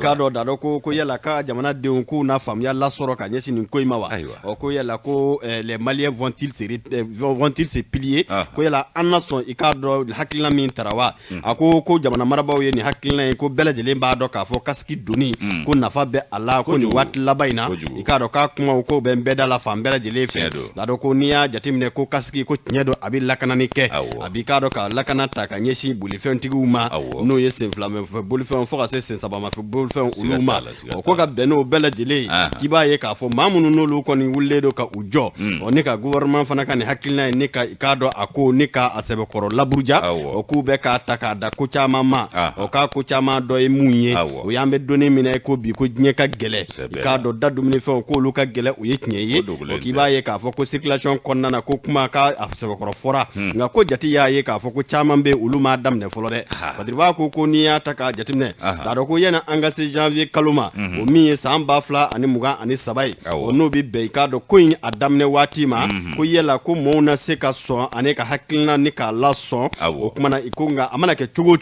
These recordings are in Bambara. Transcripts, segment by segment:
ka do da do ko yala ka jamana de ko na faamuya la soro ka nyesi nin ko ima wa o ko yala ko les maliens vont-ils se plier ko yala annason i ka do hakilina min tarawa ako ko jamana marabaw ye ni hakilina ko belajelen ba do ka fo kaski doni ko nafa be ala ko ni wat labaina i ka do ka kuma ko be beda la fam belajelen fe da do ko niya jatimne ko kaski ko nyedo abi lakanani ke abi ka do ka lakana ta ka nyesi bulifen tiguma no ye se flamme bulifen fo ka se sabama fe bulifen uluma ko ka beno belajelen kiba ye ka fo mamunu no lu ko ni wulle do ka ujo o ne ka gouvernement fana ka ni hakilina ne ka do ako ne ka asebe koro laburuja o ku be ka taka da ko chama ma o ka ko chama do e munye o yambe doni mina ko bi ko nye ka gele ka do dadu mini fe ko lu ka gele o ye tnyeye o kiba ye ka fo ko circulation konna na ko kuma ka asebe koro fora nga ko jati ya ye ka fo ko chama be uluma dam ne folo de padirba ko ni ya taka jatimne da do ko yena angase janvier kaluma o mi ye samba fla ani muga ani sabai o no bi be ka do ko yin adamne wati ma ko yela ko mona se ka so ane ka hakilina ni ka la so o kuma na ikunga amana ke chugo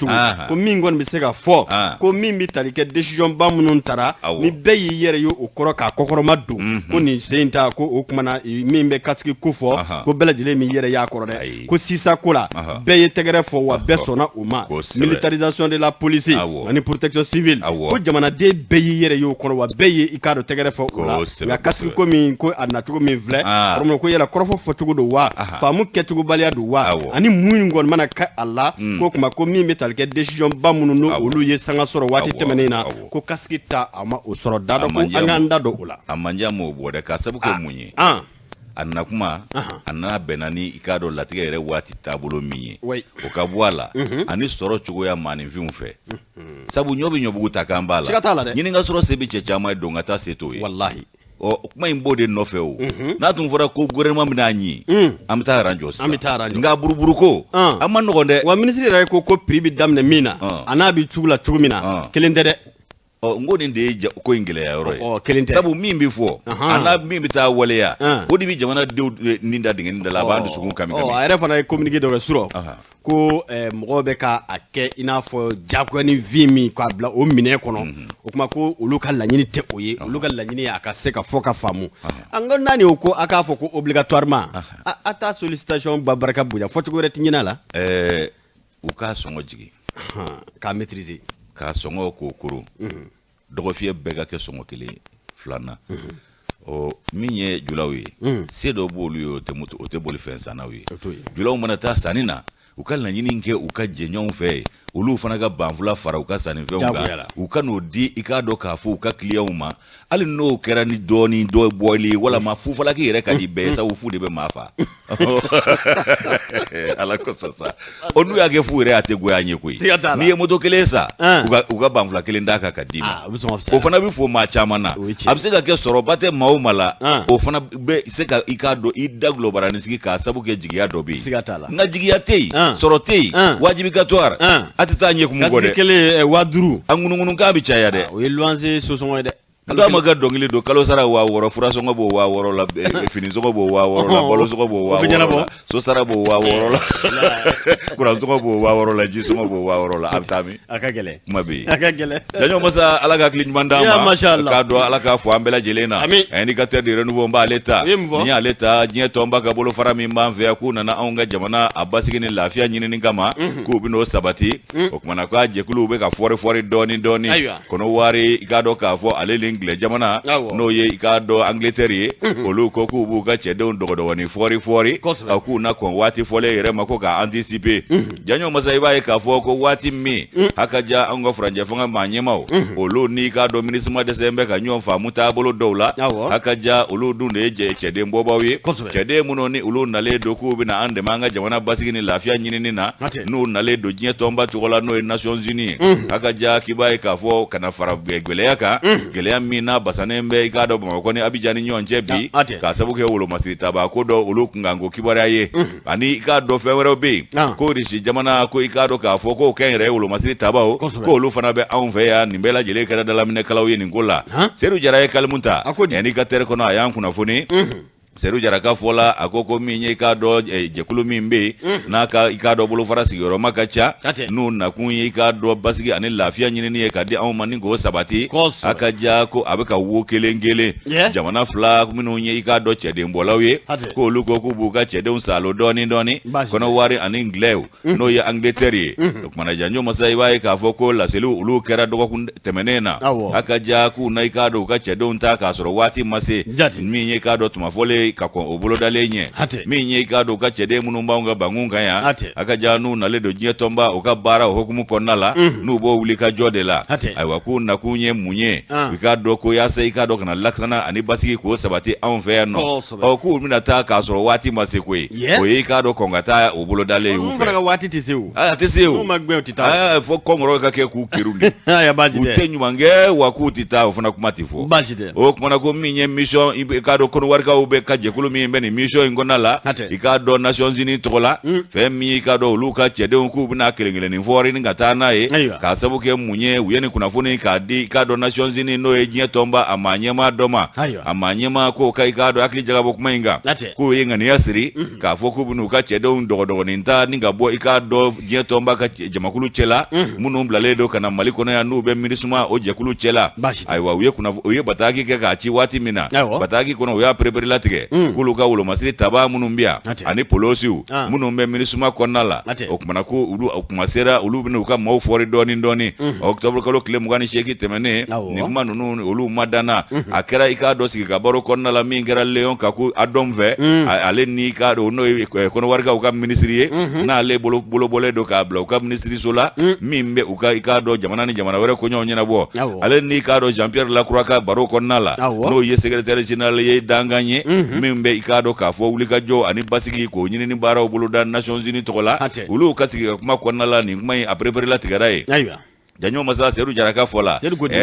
ko min gon bi se ka fo ko min bi tali ke decision ba munun tara mi be yere yo okoro ka kokoro madu ko ni senta ko o kuma na min be katski ko fo ko belajile mi yere ya koro de ko sisa kula be ye tegere fo wa be sona uma militarisation de la police ani protection civile ko jamana de be yere yo koro wa be ye ikado tegere fo la ya katski ko min ko anatugo min vle ko ko yela korofo fotugo do wa famu ketugo balia do wa ani muyin gon mana ka alla ko kuma ko min metal ke decision ba munu no olu ye sanga soro wati temenena ko kaskita ama o soro dado ko anganda do ula amanja mo bode ka sabu ko munye anna kuma anna benani ikado latiga yere wati tabulo minye o ka bwala ani soro chugo ya mani vimfe sabu nyobi nyobu takambala nyini nga soro sebi chechama dongata seto wallahi o kuma imbode no feo na tun fora ko gouvernement minanyi amta ranjos nga buruburu ko amma no gonde wa ministre ray ko pribi damne mina anabi tugula tugumina kelendede o ngoni de ko ingile ya yoro sabu mimbi fo ana mimbi ta wale ya wodi bi jamana de ninda dinga ninda la bandu sugun kamika o ayre fana communiquer de suro ko mogobe ka ake ina fo jagwani vimi ko abla o mine kono o kuma ko uluka lanyini te oye uluka lanyini ya aka se ka foka famu anga nani ko aka fo ko obligatoirement ata sollicitation babaraka buja fo ko reti nyina la uka songo jigi ka maîtriser ka songo ko kuru dogo fie bega ke songo kele flana o minye julawi sedo bolu yo te mutu o te boli fensa na wi julaw manata sanina ukal na nyini nke ukaje nyon fe ulu fana ga banfula fara uka sani fe uka no di ikado ka fu uka clear uma ali no kera ni doni do boili wala mafufa la ki yere ka di be sa ufu de be mafa ala ko sasa onu ya ge fu re ategwe anye kwi ni moto kelesa uka banfula kele ndaka ka dima o fana bi fu ma chama na absega ke soro bate maumala o fana be seka ikado ida global nisiki ka sabu ke jigiya dobi nga jigiya tei soro tei wajibigatoire atitanye kumugode kele waduru angunungun ka bi chaya de o yelwanze sosongo de ndo maga dongili do kalo sara wa woro fura songo bo wa woro la fini songo bo wa woro la bolo songo bo wa woro so sara bo wa woro la kura songo bo wa woro la ji songo bo wa woro la abtami akagele mabi akagele janyo masa alaga klin mandama ka do alaga fo ambela jelena indicateur de renouveau mba leta ni aleta jien tomba ka bolo fara mi mbanve akuna na onga jamana abasiki ni lafia nyini ni kama ku bino sabati okumana kwa jekulu be ka fore doni kono wari igado ka fo alele jamana no ye ikado Angleterre olu ko ku bu ka chede ndogodo woni fori aku na kon wati fole yere mako ka anticiper janyo masaiba e ka fo ko wati mi hakaja ango franje fonga manyema olu ni ka do ministre de sembe ka nyon fa muta bolo dola hakaja olu dunde je chede mboba wi chede muno ni olu nale do ku bi na ande manga jamana basiki ni lafia nyini ni na no nale do jien tomba tukola no Nations Unies hakaja kibae ka fo kana fara gwele yaka gele mina basanembe ikado bamako ni abijani nyonje bi ka sabuke ulo masita ba ko do ulo kungango kibara ye ani ikado fewero bi ko rishi jamana ko ikado ka fo ko kenre ulo masita ba ko ulo fana be anve ya nimbela jele kada dala mine kalaw ye ningola seru jara ye kalmunta yani ka tere kono ayan kuna foni Seru Jaraka fola akoko minye ka do jekulu mimbe na ka ikado bolo fara sigoro makacha nu na kunye ikado basigi ani lafiya nyini ne ka di an mani go sabati akaja ko abeka wo kelengele jamana fla minu nye ikado chede mbolawe ko luko ku buka chede unsalo doni kono wari ani nglew no ya angleteri mana janyo masai wae ka foko la selu ulu kera do ko temenena akaja ku na ikado ka chede unta ka soro wati mase minye ikado tumafole kako obolo dalenye minye ikado ka chede munumba nga bangunga ya akaja nu na ledo jie tomba oka bara hokumu konala nu bo wulika jodela aywa ku na kunye munye ikado ko yasa ikado kana laksana ani basiki ko sabati anfe no o ku mina ta ka soro wati masekwe o ikado kongata obolo dale yu fe wati tiseu tiseu magbe otita fo kongoro ka ke ku kirundi ya bajide utenyu mange wa ku tita ofuna kumatifo bajide o kuma ko minye mission ikado kono warka ube kaje kulu mi mbeni mission ingonala ikado Nations Unies tola fe mi ikado luka chede unku bina kelengele ni fori ni ngatana ka sabuke munye uyeni kuna funi kadi ikado Nations Unies no ejie tomba amanyema doma amanyema ko ka ikado akli jaga bokumenga ku yenga ni asiri ka foku bunu ka chede undogo ni nta ninga bo ikado jie tomba ka jamakulu chela munu mblale do kana maliko na ya nube minisuma oje kulu chela aiwa uye kuna uye bataki ke ka chi wati mina bataki kuna uya prepare latige kuluka ulo masiri taba munumbia ani polosiu munumbe minisuma konala okumana ku ulu okumasera ulu binu ka mau fori doni october kalo kile mugani sheki temene ni kuma nunu ulu madana akera ikado sika baro konala mingera leon kaku adomve ale ni ka do no kono warga uka ministry na ale bolo do ka bla uka ministry sola mimbe uka ikado jamana were konyo nyena bo ale ni ka do Jean Pierre Lacroix ka baro konala no ye secrétaire général ye danganye mimbe ikado ka fo wulika jo ani basiki ko nyini ni bara obulu da Nations Unies tokola ulu kasiki kuma konala ni kuma après la tigaraye janyo masa Seru Jaraka fola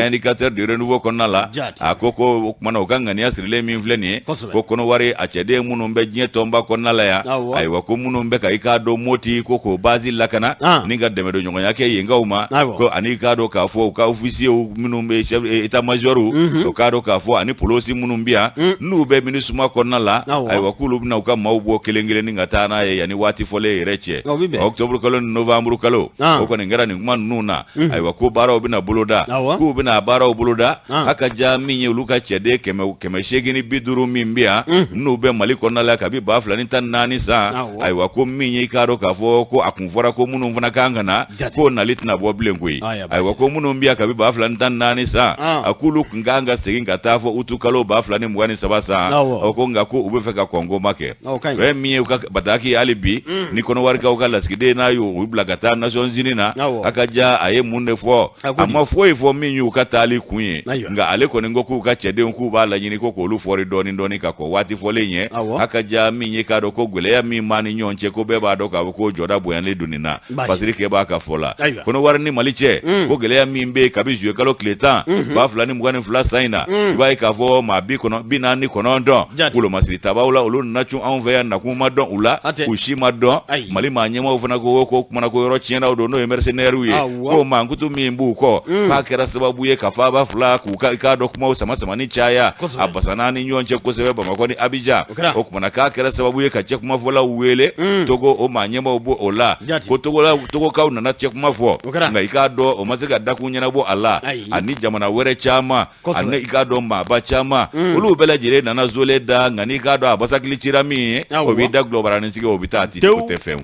indicateur de renouveau konala akoko kumana ukanga ni asrile minfleni kokono wari achede munumbe jie tomba konala ya aiwa ko munumbe ka ikado moti koko bazi lakana ninga demedo nyongo yake yenga uma ko ani kado ka fo ka officier munumbe chef état major so kado ka fo ani polosi munumbia nube minisuma konala aiwa kulu na uka maubo kelengele ninga tana yani wati fole reche october kalo november kalo koko ngara ni kuma nuna ko bara bina buluda ku bina bara buluda aka jaminye luka chede keme shegini biduru mimbia nube maliko nala kabi ba flani tan nani sa aiwa ko minye ikaro ka fo ko akunfora ko munu mvuna kangana ko nalitna bo blengui aiwa ko munu mbia kabi ba flani tan nani sa akulu nganga seginga tafo utukalo ba flani mugani sabasa ko ngako ubefeka kongo make we minye uka bataki alibi nikono warika ukala skide na yo ublagata Nations Unies na aka ja aye munne fo amma fo minyu katali kunye nga ale ko ngoku ka chede nku bala nyini ko ko lu fori doni ka ko wati fo lenye aka ja minye ka do ko gule ya mi mani nyonche ko be ba do ka ko joda boyan le dunina fasiri ke ba ka fola kono warni maliche ko gele ya mi mbe ka bi jwe kalo kletan ba fulani mugani fula saina ba ka fo ma bi kono binani kono ndo ulo masiri tabaula ulo nachu anveya na kuma don ula ushima don mali manyema ufuna ko kuma ko yoro chena do no mercenaire wi ko mangutu mimbu ko pa kera sababu ye kafa ba fula ku ka do kuma sama ni chaya abasana ni nyonche ko sebe ba makoni abija o kuma na ka kera sababu ye ka che kuma fola uwele togo o manyema obo ola ko togo ka una na che kuma fo nga ikado o mazika dakunya na bo ala ani jamana were chama ani ikado ma ba chama ulu bela jire na zole da ngani ikado abasakili chirami o bi da global anisike o bitati ko tefem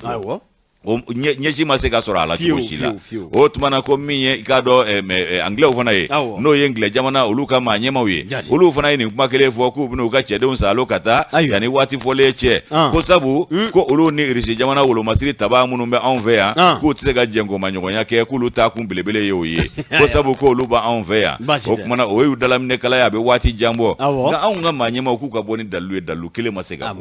nyeji maseka sora ala chushila o tumana ko minye ikado anglais ufana ye no yengle jamana uluka manyema wi ulu fana ni kumakele fo ku binu ka chede unsa lokata yani wati foleche ko sabu ko ulu ni irisi jamana ulu masiri taba munumbe envers ku tsega jengo manyogo yake ku luta kumbelebele yoye ko sabu ko luba envers o kumana o yu dalamne kala ya be wati jambo ga aunga manyema ku ka boni dalu kele maseka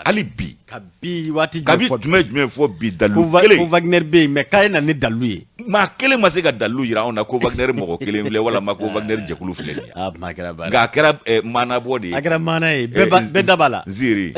alibi kabi wati kabi tume fo bi dalu Wagner B mais kay na ne daluye ma kelen ma se ka dalu yira on na ko Wagner mɔgɔ kelen filɛ wala ma ko Wagner jɛkulu filɛ ni ah makara ba nka kɛra mana bɔ de akara mana ye bɛɛ dabala ziri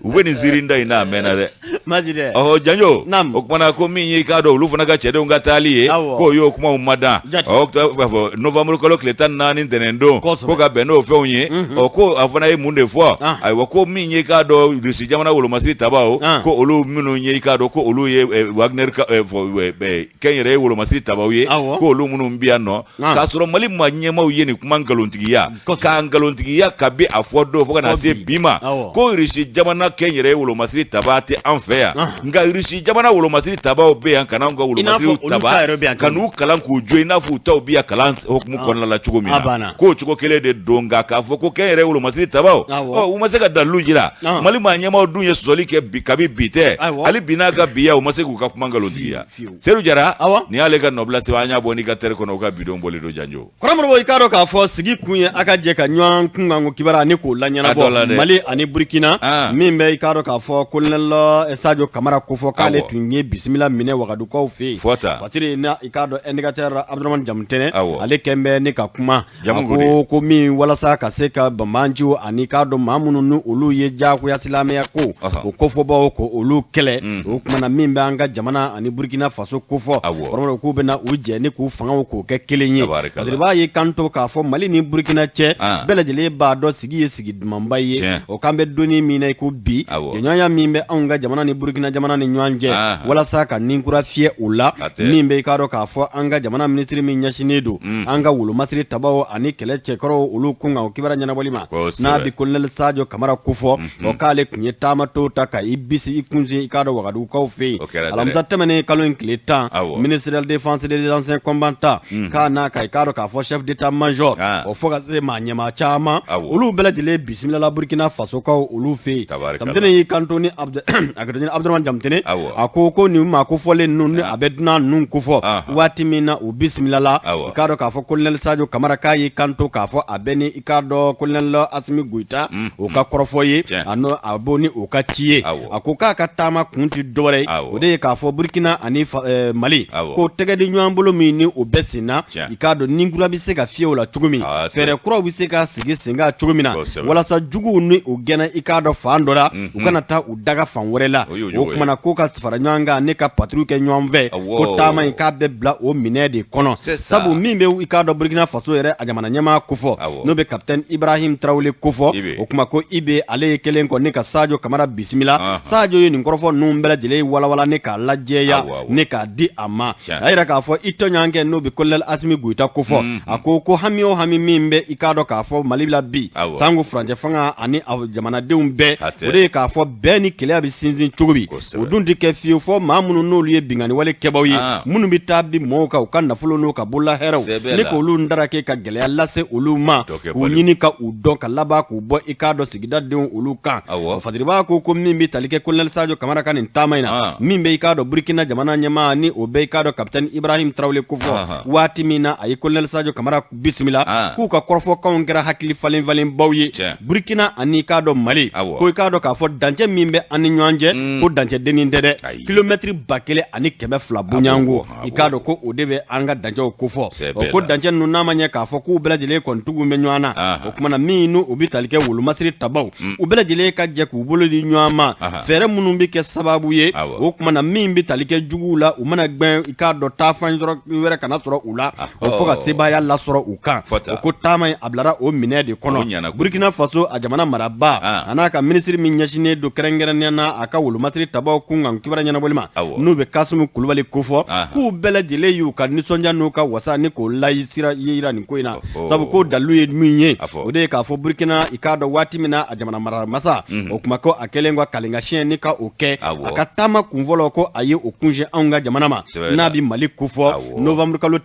u bɛ ni ziri nda in n'a mɛnna dɛ majide janjo o kumana ko min ye k'a dɔn olu fana ka cɛdenw ka taali ye k'o y'o kumaw ma dan fɔ novembre kalo tile 14 ntɛnɛn don ko ka bɛn n'o fɛnw ye ko a fana ye mun de fɔ ayiwa ko min ye k'a dɔn Rusi jamana wolomasiri tabaw ko olu minnu ye k'a dɔn ko olu ye Wagner kɛnyɛrɛ ye wolomasiri tabaw ye ko olu minnu bi yan nɔ k'a sɔrɔ Mali ma ɲɛmaw ye nin kuma nkalontigiya k'a nkalontigiya kabi a fɔ don fo ka na se bi ma ko Rusi jamana kɛnyɛrɛ ye wolomasiri taba tɛ an fɛ yan nka Rusi jamana wolomasiri tabaw bɛ yan ka n'anw ka wolomasiri taba ka n'u kalan k'u jo i n'a fɔ u taw bi yan kalan hukumu kɔnɔna la cogo min na k'o cogo kelen de don nka k'a fɔ ko kɛnyɛrɛ ye wolomasiri tabaw u ma se ka dalu jira Mali ma ɲɛmaw dun ye sɔsɔli kɛ kabi bi tɛ hali bi n'a ka biya u ma se k'u ka kuma nkalontigiya Seydou Jara ni y'ale ka nɔbila sɛbɛn an y'a bɔ n'i ka tɛri kɔnɔ u ka bidon bɔli don janjo kɔrɔmɔrɔw i k'a dɔn k'a fɔ sigi kun ye a ka jɛ ka ɲɔgɔn kunkanko kibaruya ani k'o laɲɛnabɔ Mali ani Burkina min bɛ i k'a dɔn k'a fɔ colonel Sadio Kamara ko fɔ k'ale tun ye bisimila minɛ Wagaduukaw fɛ yen fatiri na i k'a dɔn indicateur Abdramane Jamutɛnɛ ale kɛn bɛ ne ka kuma ko min walasa ka se ka Banbanjiw ani k'a dɔn maa minnu ni olu ye jagoya silamɛya ko o kofɔbaw ko olu kɛlɛ o kumana min bɛ an ka jamana ani Burkina Faso kofɔ kɔrɔmɔrɔw k'u bɛna u jɛ ni k'u fangaw k'o kɛ kelen ye fatiri b'a ye kanto k'a fɔ Mali ni Burkina cɛ bɛɛ lajɛlen b'a dɔn sigi ye sigi dumanba ye o kan bɛ donni min na i ko bi jɛɲɔgɔnya min bɛ anw ka jamana ni Burkina jamana ni ɲɔgɔn cɛ walasa ka ninkura fiyɛ o la min bɛ i k'a dɔn k'a fɔ an ka jamana minisiri min ɲɛsinnen don an ka wolomasiri tabaw ani kɛlɛ cɛkɔrɔw olu kun kan o kibaruya ɲɛnabɔli ma n'a bi colonel Sadio Kamara ko fɔ k'ale tun ye taamato ta ka i bisi i kunsi i k'a dɔn Wagaduukaw fɛ yen alamisa tɛmɛnen kalo in tile 10 ministériel de défense des anciens combattants k'a n'a ka i k'a dɔn k'a fɔ chef d'état major o fɔ ka se maa ɲɛmaa caman olu bɛɛ lajɛlen bisimilala Burkina Faso kaw olu fɛ yen Jamutɛnɛ y'i kanto ni Abdramane Jamutɛnɛ a ko nin maa kofɔlen ninnu ni a bɛ dunan ninnu kofɔ waati min na u bisimilala i k'a dɔn k'a fɔ colonel Sadio Kamara k'a y'i kanto k'a fɔ a bɛ ni i k'a dɔn colonel Asimi Goïta o ka kɔrɔfɔ ye a b'o ni o ka ci ye a ko k'a ka taama kun ti dɔwɛrɛ ye o de ye k'a fɔ Burkina ani Mali ko tɛgɛ di ɲɔgɔn bolo min ni o bɛɛ senna i k'a dɔn ninkura bɛ se ka fiyɛ o la cogo min fɛɛrɛ kuraw bɛ se ka sigi sen kan cogo min na walasa juguw ni o gɛnna i k'a dɔn fan dɔ la u kana taa u daga fan wɛrɛ la o kumana ko ka fara ɲɔgɔn kan ne ka patrouille kɛ ɲɔgɔn fɛ ko taama in k'a bɛ bila o minɛ de kɔnɔ sabu min bɛ i k'a dɔn Burkina Faso yɛrɛ a jamana ɲɛmaa kofɔ n'o bɛ capitaine Ibrahim Traoré kofɔ o kuma ko Ibe ale ye kelen kɔ ne ka Sadio Kamara bisimila Sadio ye nin kɔrɔfɔ ninnu bɛɛ lajɛlen walawala ne k'a lajɛya ne k'a di a ma a yɛrɛ k'a fɔ i tɔɲɔgɔnkɛ n'o bɛ colonel Asimi Goïta kofɔ a ko hami o hami min bɛ i k'a dɔn k'a fɔ Mali la bi sango furancɛ fanga ani jamanadenw bɛɛ o de ye k'a fɔ bɛɛ ni kɛlɛ bɛ sinsin cogo min o dun tɛ kɛ fiyewu fɔ maa minnu n'olu ye binganni wale kɛbaaw ye minnu bɛ taa bi mɔɔw kan u ka nafolo n'u ka bolola hɛrɛw ne k'olu ndarake ka gɛlɛya lase olu ma k'u ɲini ka u dɔn ka laban k'u bɔ i k'a dɔn sigidadenw olu kan fadiribaa ko min bɛ tali kɛ colonel Sadio Kamara ka nin taama in na min bɛ i k'a dɔn Burkina jamana ɲɛmaa ni o bɛ i k'a dɔn capitaine Ibrahim Traoré kofɔ waati min na a ye colonel Sadio Kamara bisimila k'u ka kɔrɔfɔkanw kɛra hakili falen-falenbaw ye Burkina ani i k'a dɔn Mali ko i k'a dɔn k'a fɔ dancɛ min bɛ an ni ɲɔgɔn cɛ ko dancɛ dennin tɛ dɛ kilomɛtiri 1200 bonyanko i k'a dɔn ko o de bɛ an ka dancɛw kofɔ ko dancɛ ninnu n'a ma ɲɛ k'a fɔ k'u bɛɛ lajɛlen kɔni tugu bɛ ɲɔgɔn na o kumana min n'u bɛ tali kɛ wolomasiri tabaw u bɛɛ lajɛlen ka jɛ k'u bolo di ɲɔgɔn ma fɛɛrɛ minnu bɛ kɛ sababu ye o kumana min bɛ tali kɛ juguw la u mana gbɛn i k'a dɔn taafan wɛrɛ kana sɔrɔ u la fo ka sebaaya lasɔrɔ u kan o ko taama in a bilara o minɛ de kɔnɔ Burkina Faso a jamana maraba a n'a ka minisiri min ɲɛsinnen don kɛrɛnkɛrɛnnenya na a ka wolomasiri tabaw kun kan kibaruya ɲɛnabɔli ma n'u bɛ Kasimu Kulubali kofɔ k'u bɛɛ lajɛlen y'u ka nisɔndiya n'u ka wasa ni k'o yira nin ko in na sabu ko dalu ye min ye o de ye k'a fɔ Burkina i k'a dɔn waati min na a jamana maramasa o kuma ko a kɛlen ka kalenkasiyɛn ni ka o kɛ a ka taama kunfɔlɔ ko a ye o kunsiɲɛ anw ka jamana ma n'a bɛ Mali kofɔ novembre kalo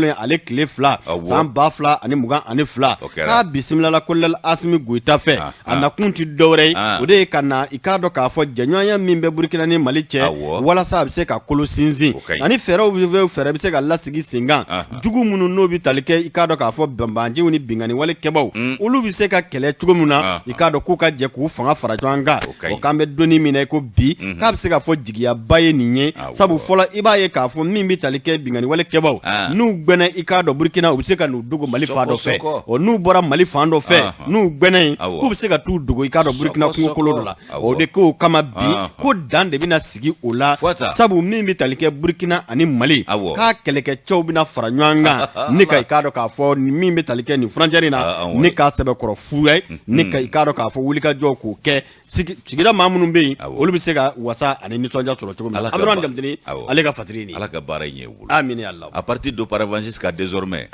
in ale tile 2 san 2022 k'a bisimilala colonel Asimi Goïta fɛ a nakun ti dɔwɛrɛ ye o de ye ka na i k'a dɔn k'a fɔ jɛɲɔgɔnya min bɛ Burkina ni Mali cɛ walasa a bɛ se ka kolo sinsin ani fɛɛrɛw bɛ se ka lasigi sen kan jugu minnu n'o bɛ tali kɛ i k'a dɔn k'a fɔ banbanjiw ni binganni wale kɛbaaw olu bɛ se ka kɛlɛ cogo min na i k'a dɔn k'u ka jɛ k'u fanga fara ɲɔgɔn kan o k'an bɛ donni min na i ko bi k'a bɛ se ka fɔ jigiyaba ye nin ye sabu fɔlɔ i b'a ye ye k'a fɔ min bɛ tali kɛ bingani wale kɛbaw n'u gbɛnna i k'a dɔn Burkina u bɛ se ka n'u dogo Mali fan dɔ fɛ n'u bɔra Mali fan dɔ fɛ n'u gbɛnna yen k'u bɛ se ka t'u dogo i k'a dɔn Burkina kungokolo dɔ la o de k'o kama bi ko dan de bɛna sigi o la sabu min bɛ tali kɛ Burkina ani Mali k'a kɛlɛkɛcɛw bɛna fara ɲɔgɔn kan ne ka i k'a dɔn k'a fɔ min bɛ tali kɛ nin frontière in na ne k'a sɛbɛkɔrɔ fu ye ne ka i k'a dɔn k'a fɔ wulikajɔ k'o kɛ sigida maa minnu bɛ yen olu bɛ se ka wasa ani nisɔndiya sɔrɔ cogo min na Abdourahmane Dembélé ale ka fatiri ni ala ka baara ɲɛ wolo amina Allah à partir de paravent jusqu'à désormais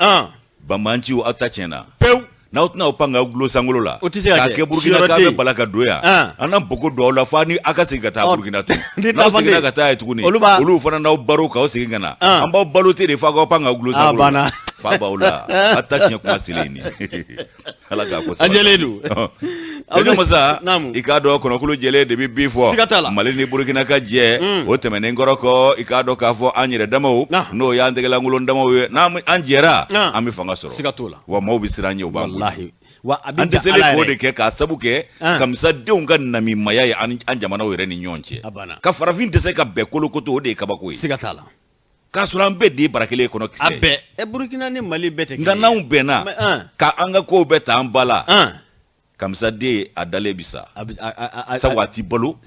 Bambanci aw ta tiɲɛna n'aw tɛna aw pan ka gulo sankolo la k'a kɛ Burkina k'a bɛ bala ka don yan an na boko don aw la fo ni aw ka segin ka taa Burkina tun n'aw seginna ka taa yen tuguni olu fana n'aw baro k'aw segin ka na an b'aw balo ten de fo k'aw pan ka gulo sankolo la fa b'aw la aw ta tiɲɛ kuma selen ni ala k'a ko sabali ajɛlen don masa i k'a dɔn kɔnɔkulu jɛlen de bɛ bin fɔ Mali ni Burkina ka jɛ o tɛmɛnen kɔrɔ kɔ i k'a dɔn k'a fɔ an yɛrɛ damaw n'o y'an tɛgɛlankolon damaw ye n'an jɛra an bɛ fanga sɔrɔ wa maaw bɛ siran ɲɛ u b'an an tɛ seli k'o de kɛ k'a sabu kɛ kamisadenw ka namimaya ye an jamanaw yɛrɛ ni ɲɔgɔn cɛ ka farafin tɛ se ka bɛn kolokoto o de ye kabako ye k'a sɔrɔ an bɛɛ de ye bara kelen kɔnɔ kisɛ a bɛɛ Burkina ni Mali bɛɛ tɛ nka n'anw bɛnna ka an ka kow bɛɛ ta an ba la kamisaden a dalen bi sa sabu a ti balo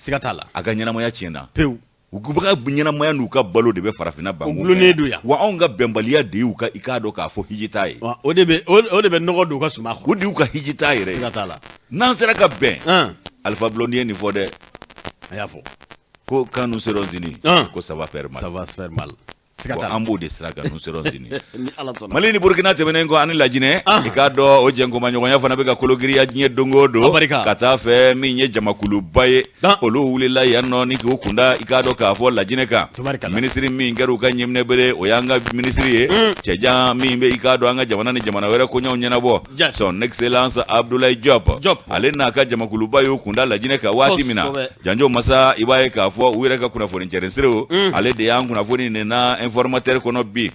a ka ɲɛnamaya tiɲɛna pewu u ka ɲɛnamaya n'u ka balo de bɛ farafinna banko wa anw ka bɛnbaliya de y'u ka i k'a dɔn k'a fɔ hijita ye o de bɛ nɔgɔ don u ka suma kɔrɔ o de y'u ka hijita yɛrɛ n'an sera ka bɛn Alpha Blondy ye nin fɔ dɛ a y'a fɔ ko quand nous serons unis ko ça va faire mal an b'o de sira kan nous serons unis Mali ni Burkina tɛmɛnen kɔ ani Lajinɛ i k'a dɔn o jɛnkomaɲɔgɔnya fana bɛ ka kologiriya diɲɛ don o don ka taa fɛ min ye jamakuluba ye olu wulila yan nɔ ni k'u kunda i k'a dɔn k'a fɔ Lajinɛ kan minisiri min kɛra u ka ɲɛminɛbere o y'an ka minisiri ye cɛjan min bɛ i k'a dɔn an ka jamana ni jamana wɛrɛ koɲɛw ɲɛnabɔ son excellence Abdoulaye Diop ale n'a ka jamakuluba y'u kunda Lajinɛ kan waati min na Janjo Masa i b'a ye k'a fɔ u yɛrɛ ka kunnafoni cɛrinserew ale de y'an kunnafoni nin na informateur kɔnɔ bi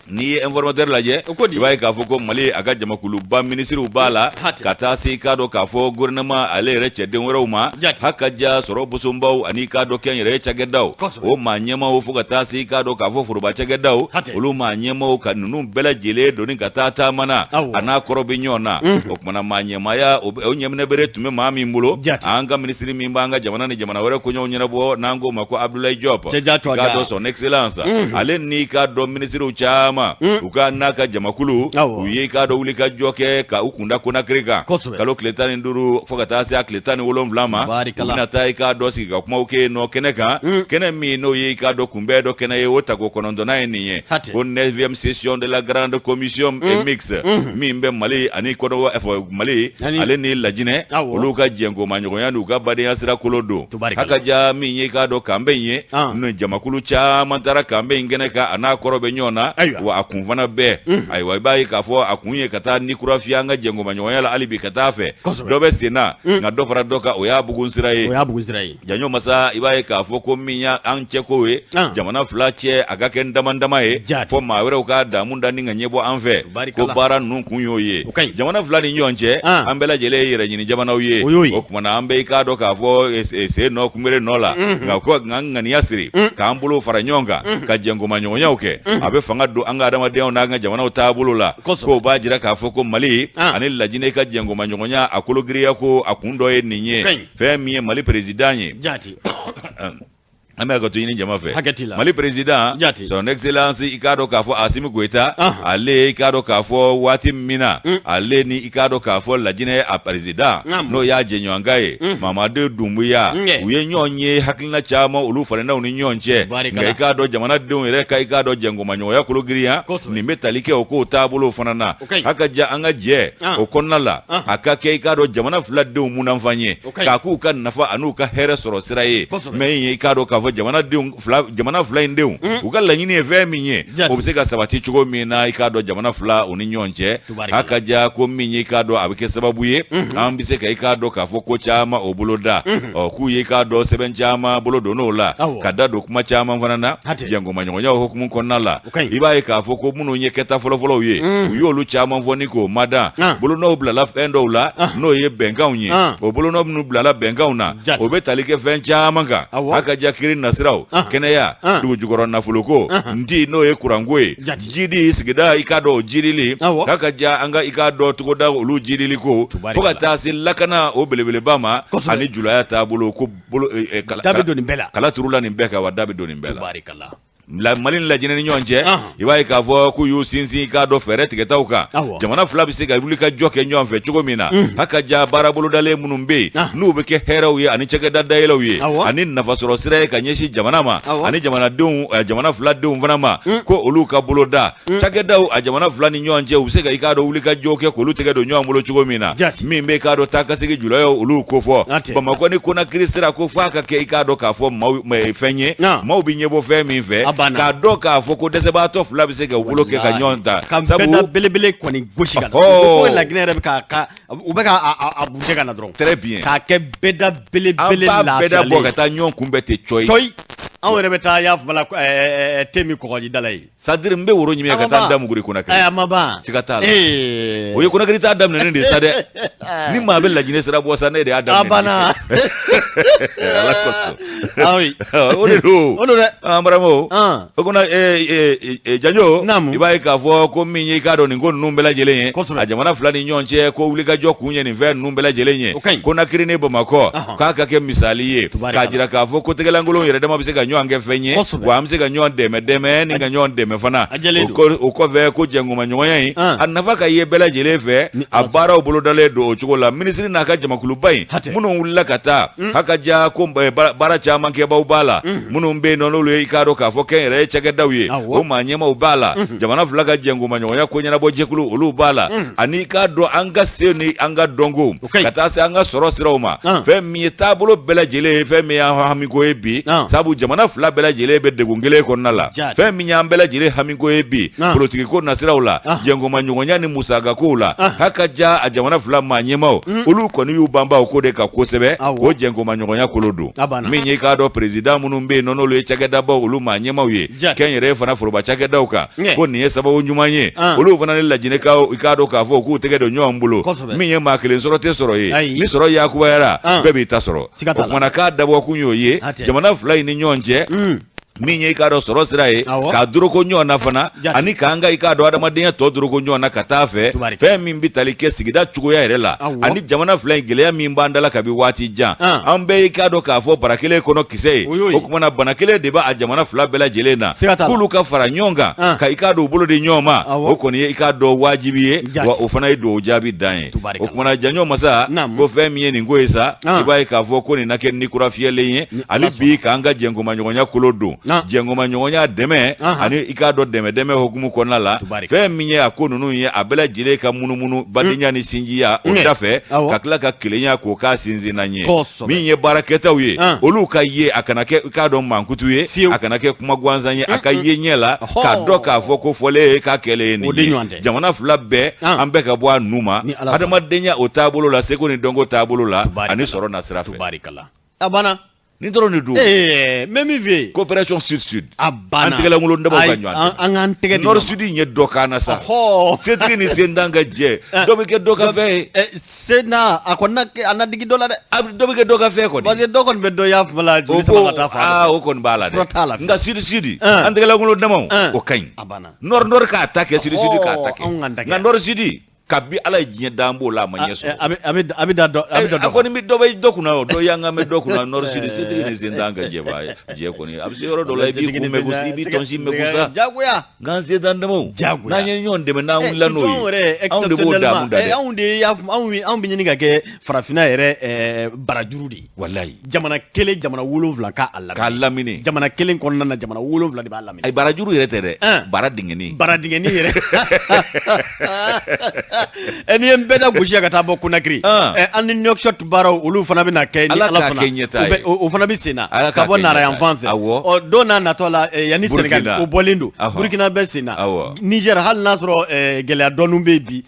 n'i ye informateur lajɛ i b'a ye k'a fɔ ko Mali a ka jamakuluba minisiriw b'a la ka taa se i k'a dɔn k'a fɔ gouvernement ale yɛrɛ cɛden wɛrɛw ma hakaja sɔrɔ bosonbaw ani i k'a dɔn kɛnyɛrɛye cakɛdaw o maa ɲɛmaw fo ka taa se i k'a dɔn k'a fɔ foroba cakɛdaw olu maa ɲɛmaw ka ninnu bɛɛ lajɛlen doni ka taa taamana a n'a kɔrɔ bɛ ɲɔgɔn na o kumana maa ɲɛmaya o ɲɛminɛbere tun bɛ maa min bolo an ka minisiri min b'an ka jamana ni jamana wɛrɛ koɲɛw ɲɛnabɔ n'an k'o ma ko Abdoulaye Diop k'a dɔn son excellence ale ni k'a dɔn minisiriw caman u ka n'a ka jamakulu u ye k'a dɔn wuli ka jɔ kɛ ka u kunda Konakiri kan kalo tile 15 fo ka taa se a tile 17 ma u bɛna taa i k'a dɔn sigi ka kumaw kɛ nɔ kɛnɛ kan kɛnɛ min n'o ye i k'a dɔn kunbɛn dɔ kɛnɛ ye o tako 9nan ye nin ye ko 9e session de la grande commission mixte min bɛ Mali ani Mali ale ni Lajinɛ olu ka jɛnkomaɲɔgɔnya n'u ka badenya sira kolo don hakaja min ye i k'a dɔn kanbɛn ye n'o jamakulu caman taara kanbɛn kɛnɛ kan a n'a kɔrɔ bɛ ɲɔgɔn na wa a kun fana bɛɛ ayiwa i b'a ye k'a fɔ a kun ye ka taa ni kura fiyɛ an ka jɛnkomaɲɔgɔnya la hali bi ka taa fɛ dɔ bɛ sen na nka dɔ fara dɔ kan o y'a bugun sira ye Janjo Masa i b'a ye k'a fɔ ko min y'an cɛko ye jamana fila cɛ a ka kɛ n dama ye fɔ maa wɛrɛw ka damu da ni ka ɲɛbɔ an fɛ ko baara ninnu kun y'o ye jamana fila ni ɲɔgɔn cɛ an bɛɛ lajɛlen ye yɛrɛ ɲini jamanaw ye o kumana an bɛɛ i k'a dɔn k'a fɔ sen nɔ kunbere nɔ la nka ko nka ŋaniya siri k'an bolo fara ɲɔgɔn kan ka jɛnkomaɲɔgɔnyaw kɛ a bɛ fanga don an ka adamadenyaw n'an ka jamanaw taabolo la k'o b'a jira k'a fɔ ko Mali ani Lajinɛ ka jɛnkomaɲɔgɔnya a kologiriya ko a kun dɔ ye nin ye fɛn min ye Mali président ye an bɛ ka to ɲini jama fɛ Mali président son excellence i k'a dɔn k'a fɔ Asimi Goïta ale i k'a dɔn k'a fɔ waati min na ale ni i k'a dɔn k'a fɔ Lajinɛ a président n'o y'a jɛɲɔgɔnka ye Mamadu Dumbuya u ye ɲɔgɔn ye hakilina caman olu falennaw ni ɲɔgɔn cɛ nka i k'a dɔn jamanadenw yɛrɛ ka i k'a dɔn jɛnkomaɲɔgɔnya kologiriya nin bɛ tali kɛ o k'o taabolo fana na hakaja an ka jɛ o kɔnɔna la a ka kɛ i k'a dɔn jamana fila denw munafan ye k'a k'u ka nafa an'u ka hɛrɛ sɔrɔ sira ye mais i k'a dɔn k'a fɔ jamana fila in denw u ka laɲini ye fɛn min ye o bɛ se ka sabati cogo min na i k'a dɔn jamana fila u ni ɲɔgɔn cɛ hakaja ko min ye i k'a dɔn a bɛ kɛ sababu ye an bɛ se ka i k'a dɔn k'a fɔ ko caman o bolo da k'u ye i k'a dɔn sɛbɛn caman bolo don n'o la ka da don kuma caman fana na jɛnkomaɲɔgɔnya hukumu kɔnɔna la i b'a ye k'a fɔ ko minnu ye kɛta fɔlɔfɔlɔw ye u y'olu caman fɔ ni k'o mada bolonɔw bilala fɛn dɔw la n'o ye bɛnkanw ye o bolonɔ minnu bilala bɛnkanw na o bɛ tali kɛ fɛn caman kan hakaja kiri nasiraw kɛnɛya dugu jukɔrɔ nafolo ko ndi n'o ye kuranko ye jidi sigida i ka dɔn jirili k'a ka ja an ka i ka dɔn togoda olu jirili ko fo ka taa se lakana o belebeleba ma ani julaya taabolo ko kala turula nin bɛɛ kan wa da bɛ don nin bɛɛ la Mali lajɛlen ni ɲɔgɔn cɛ i b'a ye k'a fɔ k'u y'u sinsin k'a dɔn fɛɛrɛ tigɛtaw kan jamana fila bɛ se ka wuli ka jɔ kɛ ɲɔgɔn fɛ cogo min na ha ka ja baara bolodalen minnu bɛ yen n'u bɛ kɛ hɛrɛw ye ani cakɛda dayɛlɛw ye ani nafasɔrɔ sira ye ka ɲɛsin jamana ma ani jamana fila denw fana ma ko olu ka boloda cakɛdaw a jamana fila ni ɲɔgɔn cɛ u bɛ se ka i k'a dɔn wuli ka jɔ kɛ k'olu tɛgɛ don ɲɔgɔn bolo cogo min na min bɛ k'a dɔn taa ka segin julayaw olu ko fɔ Bamakɔ ni Konakiri sira ko f'a ka kɛ i k'a dɔn k'a fɔ fɛn ye maaw bɛ ɲɛbɔ fɛn min fɛ k'a dɔn k'a fɔ ko dɛsɛbaatɔ fila bɛ se ka wolo kɛ ka ɲɔgɔn ta sabu belebele kɔni gosi ka na ko Laginɛ yɛrɛ bɛ u bɛ ka bute ka na dɔrɔn très bien k'a kɛ bɛda belebele lafiyalen an b'a bɛda bɔ ka taa ɲɔgɔn kunbɛn ten coyi anw yɛrɛ bɛ taa y'a fɔla temi kɔgɔji dala ye sadiri n bɛ woro ɲimi ka taa da muguri Konakiri a ma ban siga t'a la o ye Konakiri t'a daminɛnen de sa dɛ ni maa bɛ Laginɛ sira bɔ sa ne de y'a daminɛ a banna ala kosɔn o de don dɛ an baramo o kuna Janjo i b'a ye k'a fɔ ko min ye i k'a dɔn nin ko ninnu bɛɛ lajɛlen ye a jamana fila ni ɲɔgɔn cɛ ko wulikajɔ kun ye nin fɛn ninnu bɛɛ lajɛlen ye Konakiri ni Bamakɔ k'a ka kɛ misali ye k'a jira k'a fɔ ko tɛgɛlankolon yɛrɛ dama bɛ se ka ɲɔgɔn kɛ fɛn ye wa an bɛ se ka ɲɔgɔn dɛmɛ ni ka ɲɔgɔn dɛmɛ fana o kɔfɛ ko jɛngomaɲɔgɔnya in a nafa ka ye bɛɛ lajɛlen fɛ a baaraw bolodalen don o cogo la minisiri n'a ka jamakuluba in minnu wulila ka taa ha ka ja ko baara caman kɛbaw b'a la minnu bɛ yen nɔ n'olu ye i k'a dɔn k'a fɔ kɛnyɛrɛye cakɛdaw ye o maa ɲɛmaw b'a la jamana fila ka jɛngomaɲɔgɔnya ko ɲɛnabɔ jɛkulu olu b'a la ani k'a dɔn an ka se ni an ka dɔnko ka taa se an ka sɔrɔ siraw ma fɛn min ye taabolo bɛɛ lajɛlen ye fɛn min y'an hamiko ye bi sabu jamana fila bɛɛ lajɛlen bɛ degun kelen kɔnɔna la fɛn min y'an bɛɛ lajɛlen hamiko ye bi politiki ko nasiraw la jɛngomaɲɔgɔnya ni musaka kow la ha ka ja a jamana fila maa ɲɛmaw olu kɔni y'u banba o ko de kan kosɛbɛ o jɛngomaɲɔgɔnya kolo don min ye k'a dɔn président minnu bɛ yen nɔ n'olu ye cakɛdabaw olu maa ɲɛmaw ye kɛnyɛrɛye fana foroba cakɛdaw kan ko nin ye sababu ɲuman ye olu fana ni Laginɛkaw i k'a dɔn k'a fɔ k'u tɛgɛ don ɲɔgɔn bolo min ye maa kelen sɔrɔ tɛ sɔrɔ ye ni sɔrɔ yakubayara bɛɛ b'i ta sɔrɔ o kumana k'a dabɔ kun y'o ye jamana fila in ni ɲɔgɔn cɛ min ye i k'a dɔn sɔrɔ sira ye k'a doroko ɲɔgɔn na fana ani k'an ka i k'a dɔn adamadenya tɔ doroko ɲɔgɔn na ka taa fɛ fɛn min bɛ tali kɛ sigida cogoya yɛrɛ la ani jamana fila in gɛlɛya min b'an dala kabi waati jan an bɛɛ i k'a dɔn k'a fɔ bara kelen kɔnɔ kisɛ ye o kumana bana kelen de b'a jamana fila bɛɛ lajɛlen na k'olu ka fara ɲɔgɔn kan ka i k'a dɔn u bolo di ɲɔgɔn ma o kɔni ye i k'a dɔn wajibi ye wa o fana ye dugawu jaabi dan ye o kumana Janjo masa ko fɛn min ye nin ko ye sa i b'a ye k'a fɔ ko nin na kɛ ni kura fiyɛlen ye hali bi k'an ka jɛngomaɲɔgɔnya kolo don jɛngomaɲɔgɔnya dɛmɛ ani i k'a dɔn dɛmɛ hukumu kɔnɔna la fɛn min ye a ko ninnu ye a bɛɛ lajɛlen ka munumunu badenya ni sinjiya o da fɛ ka tila ka kelenya k'o k'a sinsinna ɲɛ min ye baarakɛtaw ye olu ka ye a kana kɛ i k'a dɔn mankutu ye a kana kɛ kuma gansan ye a ka ye ɲɛ la k'a dɔn k'a fɔ ko fɔlen ye k'a kɛlen ye nin ye jamana fila bɛɛ an bɛɛ ka bɔ a nu ma adamadenya o taabolo la seko ni dɔnko taabolo la ani sɔrɔ nasira fɛ ni dɔrɔn de don mɛ min fɛ yen coopération sud a banna an tɛgɛlankolon dabaw ka ɲɔgɔn an k'an tɛgɛ di nord sud ɲɛ dɔ kan na sa setigi ni sentan ka jɛ dɔ bɛ kɛ dɔ ka fɛn ye sentan a kɔni a na digi dɔ la dɛ dɔ bɛ kɛ dɔ ka fɛn kɔni parce que dɔ kɔni bɛ dɔ y'a fɔ la joli sama ka taa fa o kɔni b'a la dɛ nka sud an tɛgɛlankolon damaw o ka ɲi nord k'a ta kɛ sud k'a ta kɛ nka nord sud kabi ala ye diɲɛ dan b'o la a ma ɲɛ sɔrɔ a bɛ da dɔ a kɔni bɛ dɔ bɛ dɔ kunna o dɔ y'an ka mɛ dɔ kunna nord sud setigi ni sentan ka jɛ jɛ kɔni a bɛ se yɔrɔ dɔ la i b'i kun mɛ gosi i b'i tɔnsi mɛ gosa jagoya nka sentan damaw n'an ye ɲɔgɔn dɛmɛ n'an wulila n'o ye anw de b'o daamu da dɛ anw bɛ ɲini ka kɛ farafinna yɛrɛ barajuru de ye walayi jamana kelen jamana 7 k'a lamini jamana kelen kɔnɔna na jamana 7 de b'a lamini ayi barajuru yɛrɛ tɛ dɛ bara dingɛni yɛrɛ n'i ye n bɛɛ da gosi ka taa bɔ Konakiri an ni Nouakchott baaraw olu fana bɛ na kɛ ni ala fana o fana bɛ sen na ka bɔ Nara yan fan fɛ don n'a natɔ la yanni Sénégal o bɔlen don Burkina bɛ sen na Niger hali n'a sɔrɔ gɛlɛya dɔɔnin bɛ bi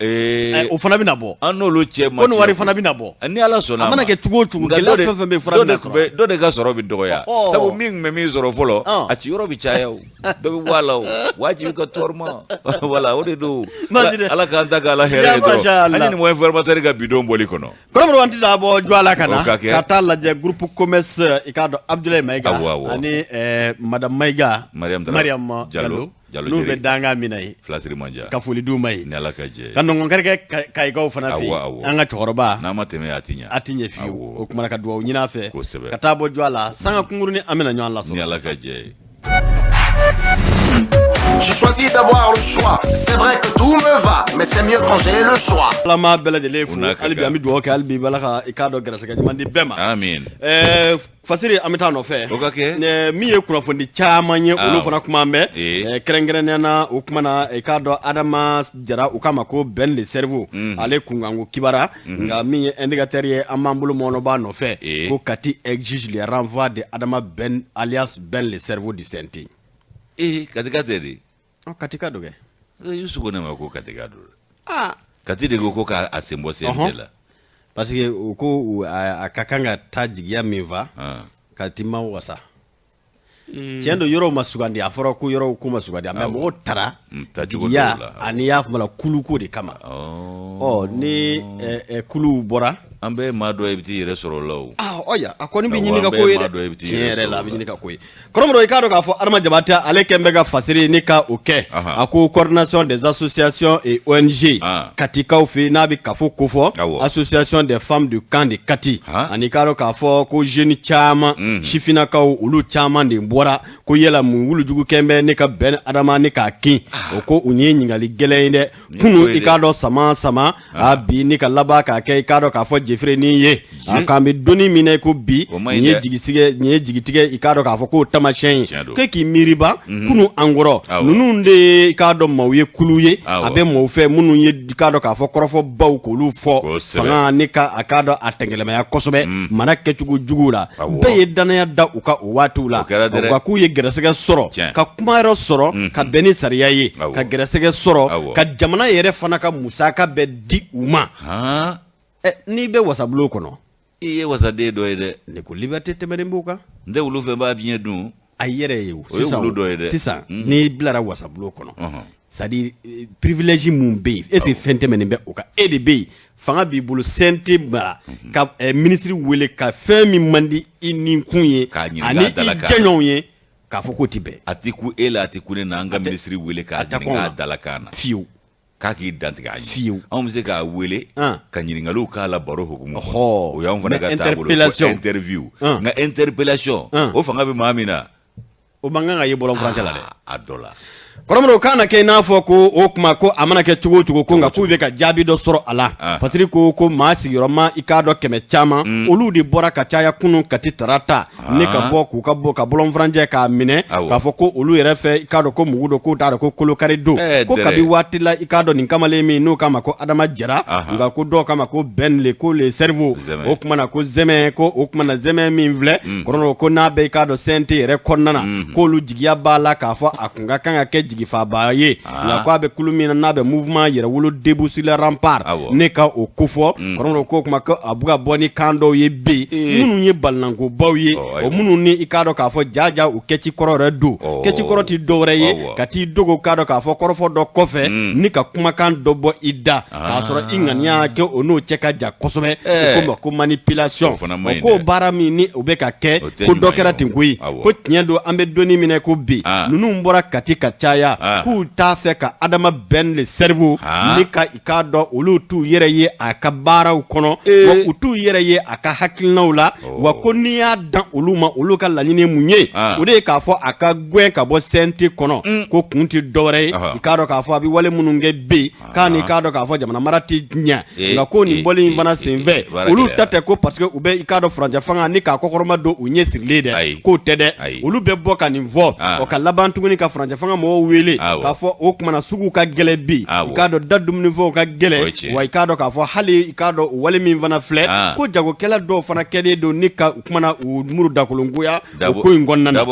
o fana bɛ na bɔ an n'olu cɛ ma Côte d'Ivoire fana bɛ na bɔ ni ala sɔnna a mana kɛ cogo o cogo gɛlɛya fɛn fɛn bɛ fara dɔ de ka sɔrɔ bɛ dɔgɔya sabu min tun bɛ min sɔrɔ fɔlɔ a ci yɔrɔ bɛ caya dɔ bɛ bɔ a la wajibi ka tɔɔrɔ ma wala o de don ala k'an ta k'a la hɛrɛ ani ni mo informateur ga bidon boli kono kono wanti da bo jwala kana kata la je groupe commerce ikado Abdoulaye Maiga ani madame Maiga Mariam Diallo no be danga minai flasiri manja ka fuli du mai ne alaka je kanu ngarke kay go fana fi anga toroba na mateme atinya fi o kuma ka duwa nyina fe kata bo jwala sanga kunguru ni amena nyon la so ne alaka je. J'ai choisi d'avoir le choix. C'est vrai que tout me va, mais c'est mieux quand j'ai le choix. Lama bela de lefu albi ami duwa ka albi balaka ikado grasa ka mandi bema. Amin. Fasiri amita no fe. Okay. Ne mi e kuna fondi chamanye ulu fana kuma me. Krengre na ukuma na ikado Adama jara ukama ko ben le cerveau. Ale kungangu kibara nga mi indicateur ye amambulu mono ba no fe. Ko kati exige le renvoi de Adama Ben alias Ben le cerveau distinct. Katika tedi. Katika doge. Yusu kone mako katika do. Katide goko ka asembo sentela. Parce que uko akakanga taji ya miva. Katima wasa. Tiendo yoro masugandi aforo ku yoro ku masugandi ambe mo tara. Ya ani ya fumala kuluko de kama. Ni kulu bora. Ambe mado ebiti resoro law. Oya akoni bi nyini ka koyede. Tiere la bi nyini ka koy. Koromro ikado ka fo arma jabata ale kembe ga fasiri nika oke. Ako coordination des associations et ONG. Katika ofi na bi kafo kofo. Association des femmes du camp de Kati. Anikaro ka fo ko jeune chama shifina ka ulu chama de mbora ko yela mungulu jugu kembe nika Ben Adama nika kin. Oko unye nyingali gelende kunu ikado sama abi nika laba ka ke ikado ka fo Jeffrey ni ye akambi doni mine ko bi nye jigitige ikado ka fo ko tamashen ke ki miriba kunu angoro nunu nde ikado mawye kuluye abe mawfe munu ye ikado ka fo korofo baw ko lu fo fanga nika akado atengelema ya kosobe mana ketugu jugula be dana ya da uka watula ko ku ye gresege soro ka kumaro soro ka beni sariya ye ka gresege soro ka jamana yere fana ka musaka be di uma ni be wasablo kono iye wasade doide ne ko liberté temere mbuka nde wulu fe ba bien dun ayere yu sisa ni blara wasablo kono c'est-à-dire privilège mun be ese fente menbe oka edb fanga bi bulu sente ba ka ministre wele ka fami mandi ini kunye ani ijenyon ye ka foko tibe atiku ela atiku ne nanga ministre wele ka dinga dalakana fiu kaki dantiga fiu on se ka wele ka nyiringalu ka la baro hukumu o ya on fana ka tabolo interview na interpellation o fanga be mamina o banganga yebolo français la de adola koromro kana ke na fo ko okuma ko amana ke tugo ko nga ku be ka jabi do soro ala patri ko ma sigiroma ikado keme chama olu di bora ka chaya kunu kati tarata ne ka bo ku ka bo ka bolon franje ka mine ka fo ko olu yere fe ikado ko mugudo ko tara ko kolo kare do ko kabi watila ikado nin kamale mi no kama ko Adama jara nga ko do kama ko Ben le ko le cerveau okuma na ko zeme ko okuma na zeme mi vle koromro ko na be ikado sente yere konnana ko lu jigiya bala ka fo akunga kanga ke jigi fa ba ye la kwa be kulumina na be mouvement yere wolo debout sur le rempart ne ka o kufo kono ko kuma ko abuga boni kando ye be munu ye balnango bawye o munu ni ikado ka fo jaja o keci korore do keci koroti dore ye kati dogo kado ka fo korofo do kofe ni ka kuma kan dobo ida ka soro ingania ke ono cheka ja kosobe ko manipulation ko barami ni obeka ke ko dokera tingui ko tiendo ambe doni mine ko bi nunu mbora katika chaya ku ta fe ka Adama Ben le cerveau ni ka ikado olu tu yere ye aka baraw kono wa utu yere ye aka hakilnaw la wa koniya dan olu ma olu ka laɲini munye o de ka fo aka gwen ka bo senti kono ko kunti dore ikado ka fo abi wale mununge be kan ikado ka fo jamana marati nya nga ko ni boli mbana senve olu tate ko parce que ube ikado franja fanga ni ka kokoroma do unye sirlede ko tede olu be boka ni vo o ka labantuguni ka franja fanga mo wele ka fo o kuma na sugu ka gele bi ikado dadum ni fo ka gele wa ikado ka fo hali ikado wale min fana fle ko jago kala do fana kede do nika kuma na muru dakolonguya ko ingonna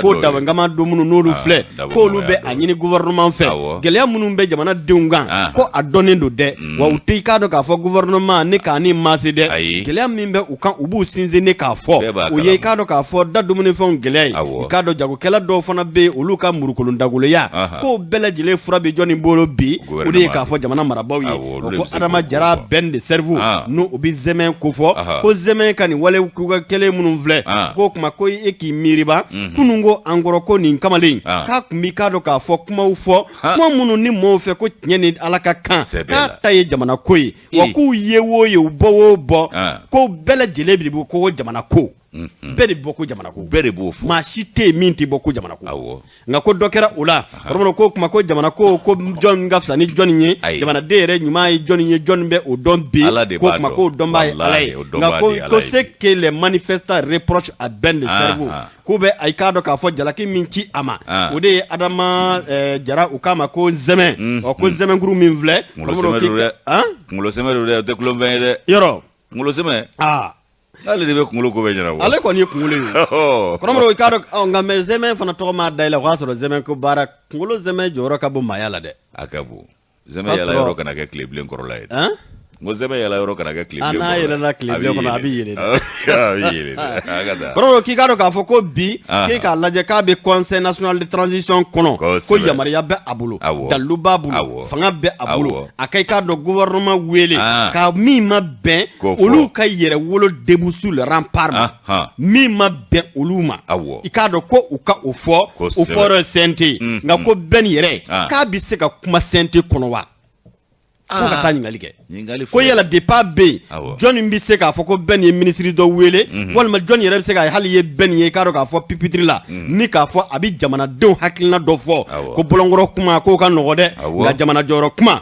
ko dawo ngama do munu nolu fle ko lu be anyini gouvernement fe gele munu be jamana deunga ko adone do de wa uti ikado ka fo gouvernement ni ka ni maside gele min be ukan ubu sinze ni ka fo o ye ikado ka fo dadum ni fo gele ikado jago kala do fana be ulu ka muru kolon dagulo ya ko bele jele fura be joni bolo bi o de ka fo jamana marabaw ye ko adama jara ben de cerveau no obi zemen ko fo ko zemen kan wale ku ga kele munun vle ko kuma ko e ki miriba kunungo angoro ko nin kamalen ka kumi ka do ka fo kuma u fo kuma munun ni mo fe ko nyeni alaka kan ka taye jamana ko yi wa ku yewo ye bo ko bele jele bi ko jamana ko bere boko jamana ko bere bofu ma shite minti boko jamana ko nga ko dokera ula romo ko kuma ko jamana ko jon ngafsa ni jon nye jamana dere nyuma yi jon nye jon be o don bi ko kuma ko don ba alay nga ko c'est que les manifestants reprochent à Ben le cerveau ko be ay kado ka fo jalaki minti ama o de adama jara o kama ko zemen o ko zemen guru min vle ngulo semen de kulon vende yoro ngulo semen ale de be kungolo ko be jara wo ale ko ni kungolo yo kono ikado ngame zemen fana to ma dayla ko so zemen ko bara kungolo zemen joro ka bu mayala de akabu zemen yala yoro kana ke kleblen korola ede ngo zemen yala yoro kana ke kleblen ana yela na kleblen ko abi yele yele agada kono ikado ka fo ko bi ke ka laje ka be conseil national de transition kono ko yamariya be abulo daluba abulo fanga be abulo akai ka do gouvernement wele ka mi ma ben olu ka yere wolo debusu le rempart mi ma ben oluma ikado ko uka ofo sente nga ko ben yere ka bi se ka kuma sente kono wa ko ka ta nyingali ko yela départ be John mbi se ka fo ko ben ye ministre do wele wal ma John yere se ka hali ye ben ye ka do ka fo pipitri la ni ka fo abi jamana don hakilna do fo ko bolongoro kuma ko ka no de ga jamana joro kuma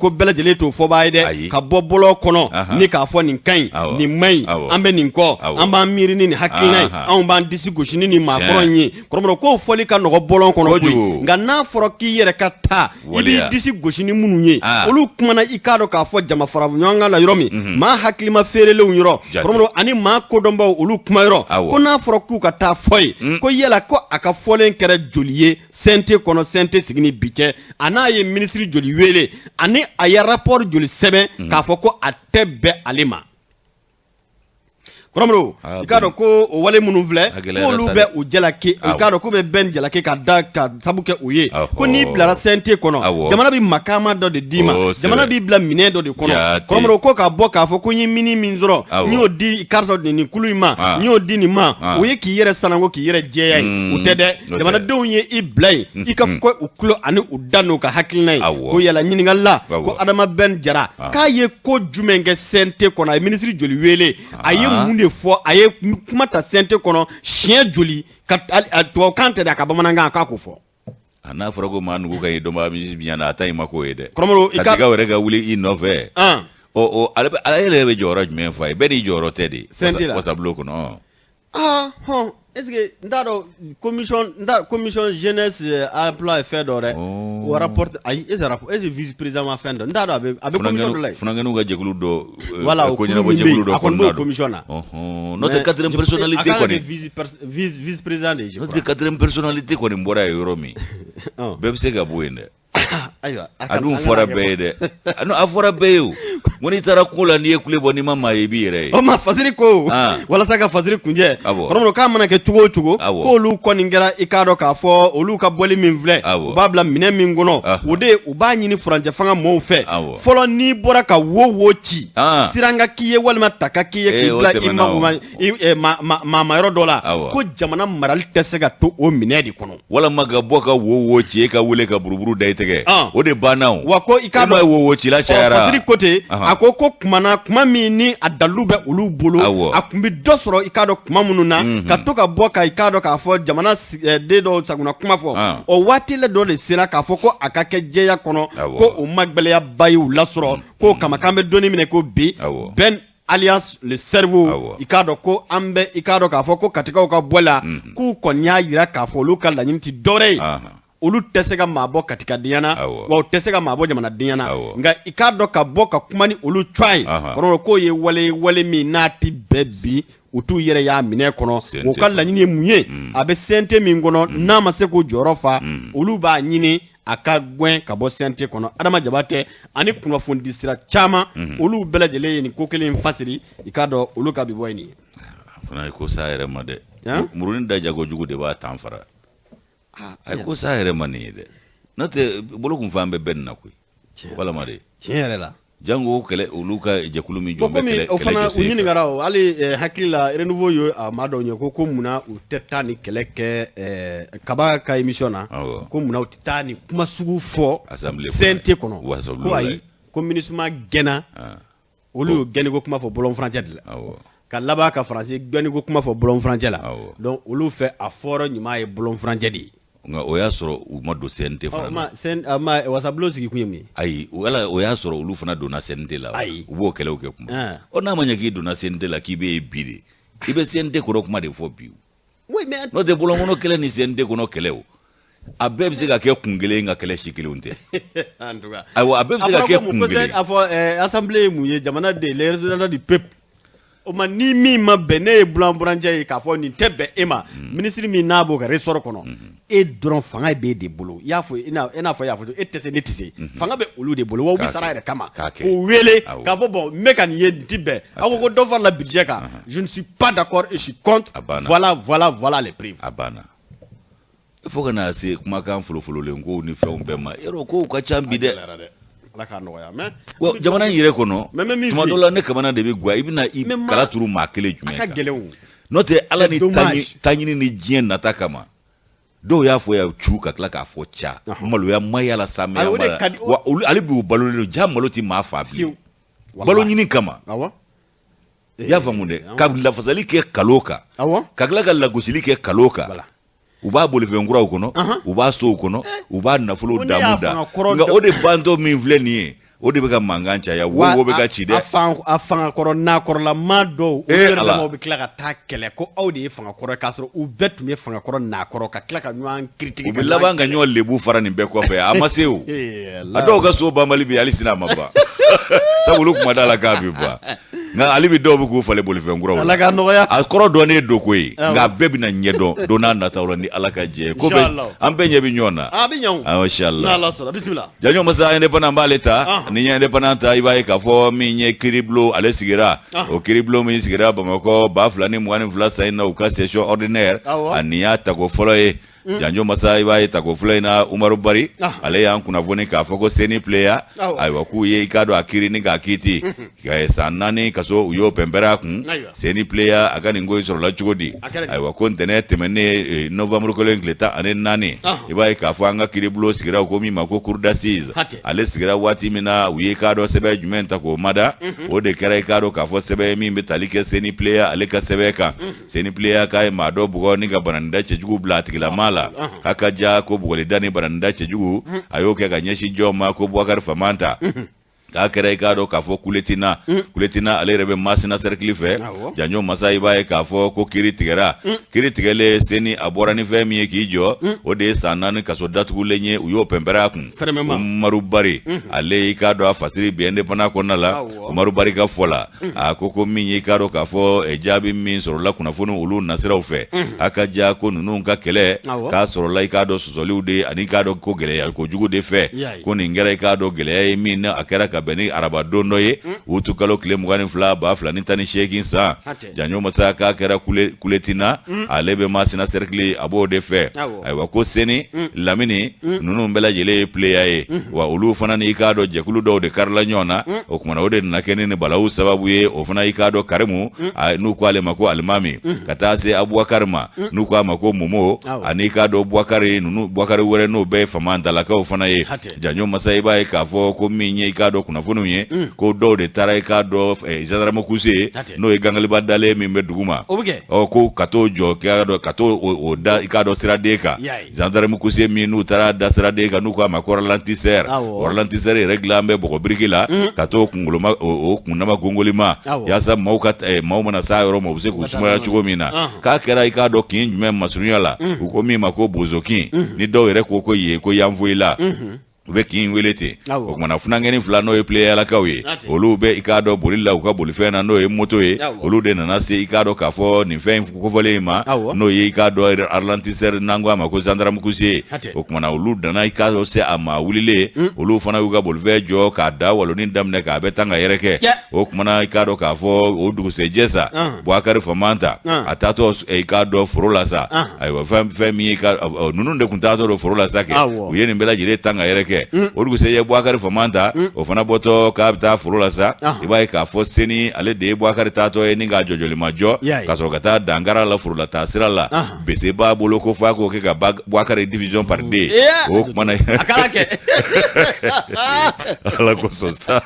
ko bele jele to fo baay de ka bobolo kono ni ka fo nin kan ni mai ambe nin ko amba miri ni hakilna an ban disi goshi ni ma koronyi ko fo li ka no bolon kono ko ga na foro ki yere ka ta ibi disi goshi ni mununye olu mana ikado ka fo jama farabu nyanga la yoromi ma haklima ferele unyoro promo ani ma ko domba olu kuma yoro ko na foro ku ka ta foy ko yela ko aka folen kere joliye sente kono sente signi biche ana ye ministry joli wele ani aya rapport joli sebe ka fo ko atebe alima Romro ikado ko wale munu vle ko lube u jalake ikado ko be ben jalake ka da ka sabuke uye ko ni blara sente kono jamana bi makama do de dima jamana bi bla mine do de kono romro ko ka boka fo ko nyi mini minzoro ni odi karso de ni kuluma ni odi ni ma uye ki yere sanango ki yere jeya utede jamana do ye i blay ika ko uklo ani udano ka hakilnai ko yala nyini ngalla ko adama ben jara ka ye ko jumenge sente kono ministry joli wele aye munde fo aye kuma ta sente kono chien joli ka to kante da ka bamananga ka ko fo ana forogo manu ko do ma mi biana tay mako yede kromolo ika were ga wuli innove o ale be joro men fay be di joro tedi wasa bloku no est-ce que ndaro commission jeunesse emploi fait d'ore o rapport ay est rapport est vice-président ma fin ndaro abe commission do lay funanga nuga jeglu do voilà ko nyina bo jeglu do ko no commissiona notre quatrième personnalité ko ni vice-président de je notre quatrième personnalité ko ni mbora yoromi bebse ga buende aywa adu fora beede anu afora beyu moni tara kula ni ekule boni mama yebire o ma faziri ko wala saka faziri kunje romo ka mana ke tugo ko lu ko ningera ikado ka fo olu ka boli min vle babla mine min gono wode uba nyini franje fanga mo fe folo ni bora ka wo ci siranga kiye walma taka kiye kibla imma ma yoro dola ko jamana maral tesega to o mine di kono wala maga boka wo ci ka wule ka buruburu daitege o de banao wako ikado wo ci la chara faziri kote akoko kuma mini adalube ulu bolo akumbi dosoro ikado kuma mununa katoka boka ikado ka fo jamana dedo taguna kuma fo o watile do de sira ka fo ko akake jeya kono ko o magbele ya bayu lasoro ko kama kambe doni mine ko bi ben alliance le cerveau ikado ko ambe ikado ka fo ko katika ka bola ku konya yira ka fo local la nyimti dore olu tesega mabo katika diana wa tesega mabo jamana diana nga ikado ka boka kumani olu try kono ko ye wale mi nati bebi utu yere ya mine kono o kala nyini munye abe sente mi ngono na maseko jorofa olu ba nyini aka gwen ka bo sente kono adama jabate ani kunwa fondi sira chama olu belajele ni kokele mfasiri ikado olu ka biboyni fana ko saere made muruni da jago jugu de ba tanfara ay ko saere mani de N'ate bolo kun fan bɛ bɛn na koyi walama de tiɲɛ yɛrɛ la jango kɛlɛ olu ka jɛkulu min jɔ bɛ kɛlɛ o fana u ɲininkara o hali hakili la renouveau ye a ma dɔw ɲɛ ko munna u tɛ taa ni kɛlɛ kɛ kaba ka émission na ko munna u tɛ taa ni kuma sugu fɔ CNT kɔnɔ ko ayi ko MINUSMA gɛnna olu y'o gɛnni ko kuma fɔ bɔlɔn furancɛ de la ka laban ka faransi gɛnni ko kuma fɔ bɔlɔn furancɛ la donc olu fɛ a fɔra ɲuman ye bɔlɔn furancɛ de ye nka o y'a sɔrɔ u ma don CNT fana na wasabulon sigi kun ye min ye ayi o y'a sɔrɔ olu fana donna CNT la u b'o kɛlɛw kɛ kuma o n'a ma ɲɛ k'i donna CNT la k'i bɛ bi de i bɛ CNT kɔrɔ kuma de fɔ bi n'o tɛ bɔlɔn kɔnɔ kɛlɛ ni CNT kɔnɔ kɛlɛ o a bɛɛ bɛ se ka kɛ kun kelen ka kɛlɛ si kelenw tɛ ayiwa a bɛɛ bɛ se ka kɛ kun kelen a fɔ assemblée ye mun ye jamana de les représentants du peuple o ma ni min ma bɛn ne ye bɔlɔn furancɛ ye k'a fɔ nin tɛ bɛn e ma ministre min n'a b'o ka ressort kɔnɔ e dɔrɔn fanga b'e de bolo i n'a fɔ i n'a fɔ e tɛ se ne tɛ se fanga bɛ olu de bolo wa u bɛ sara yɛrɛ kama k'o wele k'a fɔ bon n bɛ ka nin ye nin tɛ bɛn aw ko dɔ fara la budget kan je ne suis pas d'accord et je suis contre voilà les prix a banna fo ka na se kumakan folofololen ko ni fɛnw bɛɛ ma yɔrɔ kow ka ca bi dɛ jamana in yɛrɛ kɔnɔ tuma dɔ la ne kamana de bɛ guwa i bɛna i kala turu maa kelen jumɛn kan n'o tɛ ala ni taɲini ni diɲɛ nata kama dɔw y'a fɔ ya cu ka tila k'a fɔ ca maloya ma yala samaya ma wa ale b'u balolen don ja malo tɛ maa fa bilen balo ɲini kama i y'a faamu dɛ ka lafasali kɛ kalo kan ka tila ka lagosili kɛ kalo kan u b'a bolifɛnkuraw kɔnɔ u b'a sow kɔnɔ u b'a nafolo damu da nka o de bantɔ min filɛ nin ye o de bɛ ka mankan caya wo bɛ ka ci dɛ a fangakɔrɔ nakɔrɔla maa dɔw u yɛrɛ bɛ tila ka taa kɛlɛ ko aw de ye fangakɔrɔ k'a sɔrɔ u bɛɛ tun ye fangakɔrɔ nakɔrɔ ka tila ka ɲɔgɔn kiritigi u bɛ laban ka ɲɔgɔn lebu fara nin bɛɛ kɔfɛ a ma se o a dɔw ka so banbali bi hali sini a ma ban sabu olu kuma da la k'a bɛ ban nka ale bɛ dɔw bɛ k'u falen bolifɛnkuraw ala ka nɔgɔya a kɔrɔ dɔnnen don ko ye nka a bɛɛ bɛna ɲɛdɔn don n'a nataw la ni ala ka jɛ ko an bɛɛ ɲɛ bɛ ɲɔgɔn na a bɛ ɲɛ inshallah bisimila janɲɔ masa indépendant b'ale ta ni ɲɛ indépendant ta i b'a ye k'a fɔ min ye kiribulon ale sigira o kiribulon min sigira Bamakɔ 2022 sa in na u ka session ordinaire ani y'a tako fɔlɔ ye janjo masa i b'a ye tako fɔlɔ in na Umaru Bari ale y'an kunnafoni k'a fɔ ko CENI player ayiwa k'u ye i k'a dɔn a kiri ni k'a kiti san 4 kaso u y'o pɛnpɛrɛ a kun CENI player a ka nin ko in sɔrɔla cogo di ayiwa ko ntɛnɛn tɛmɛnen novembre kelen tile 14 i b'a ye k'a fɔ an ka kiribulon sigira ko min ma ko cour d'assises ale sigira waati min na u ye i k'a dɔn sɛbɛn jumɛn ta k'o mada o de kɛra i k'a dɔn k'a fɔ sɛbɛn min bɛ tali kɛ CENI player ale ka sɛbɛn kan CENI player k'a ye maa dɔ bugɔ ni ka bananida cɛjugu bila a tigilama la a ka ja ko bugɔlida ni bananida cɛjugu a y'o kɛ ka ɲɛsin jɔn ma ko Bubakari Famanta k'a kɛra i k'a dɔn k'a fɔ kuletina ale yɛrɛ bɛ Masina cercle fɛ janjo masa i b'a ye k'a fɔ ko kiri tigɛra kiri tigɛlen CENI a bɔra ni fɛn min ye k'i jɔ o de ye san 4 kaso datugulen ye u y'o pɛnpɛrɛ a kun Umaru Bari ale i k'a dɔn a fasiri bi indépendant kɔnɔna la Umaru Bari ka fɔ la a ko min ye i k'a dɔn k'a fɔ jaabi min sɔrɔla kunnafoni olu nasiraw fɛ a ka ja ko ninnu ka kɛlɛ k'a sɔrɔla i k'a dɔn sɔsɔliw de ani k'a dɔn ko gɛlɛya kojugu de fɛ ko nin kɛra i k'a dɔn gɛlɛya ye min a kɛra ka bɛn ni araba don dɔ ye u tu kalo tile 22 2018 san janjo masa k'a kɛra kuletina ale bɛ Masina cercle a b'o de fɛ ayiwa ko CENI Lamini ninnu bɛɛ lajɛlen ye player ye wa olu fana ni i k'a dɔn jɛkulu dɔw de karila ɲɔgɔn na o kumana o de nana kɛ ni balawu sababu ye o fana i k'a dɔn Karimu n'u ko ale ma ko Alimami ka taa se Abubakari ma n'u ko a ma ko Momo ani i k'a dɔn Bubakari wɛrɛ n'o bɛɛ ye Famantalakaw fana ye janjo masa i b'a ye k'a fɔ ko min ye i k'a dɔn kunnafoniw ye ko dɔw de taara i k'a dɔn gendarme kuse n'o ye gangaliba dalen min bɛ dugu ma ko ka t'o jɔ ka t'o da i k'a dɔn siraden kan gendarme kuse min n'u taara da siraden kan n'u k'a ma ko ralentisseur yɛrɛ dilan bɛ bɔgɔbiriki la ka t'o kunnama gongolima yaasa maaw mana s'a yɔrɔ ma u bɛ se k'u sumaya cogo min na k'a kɛra i k'a dɔn kin jumɛn masurunya la u ko min ma ko bozokin ni dɔw yɛrɛ ko yen ko yanfoyila u bɛ k'i wele ten o kumana funankɛni fila n'o ye playerlakaw ye olu bɛ i k'a dɔn boli la u ka bolifɛn na n'o ye moto ye olu de nana se i k'a dɔn k'a fɔ nin fɛn kofɔlen in ma n'o ye i k'a dɔn ralentisseur n'an ko a ma ko gendarme coussier o kumana olu dana i k'a dɔn se a ma wulilen olu fana y'u ka bolifɛn jɔ k'a da waloni daminɛ k'a bɛ tan ka yɛrɛkɛ o kumana i k'a dɔn k'a fɔ o dugusɛjɛ sa Bouakari Famanta a taatɔ i k'a dɔn foro la sa ayiwa fɛn min ye ninnu de kun taatɔ don foro la sa kɛ u ye nin bɛɛ lajɛlen tan ka yɛrɛkɛ o dugusɛjɛ Bouakari Famanta o fana bɔtɔ k'a bɛ taa foro la sa i b'a ye k'a fɔ seni ale de ye Bouakari taatɔ ye ni k'a jɔjɔlimajɔ ka sɔrɔ ka taa dangara la foro la taa sira la bese b'a bolo ko f'a k'o kɛ ka Bouakari division par deux o kumana ala kosɔn sa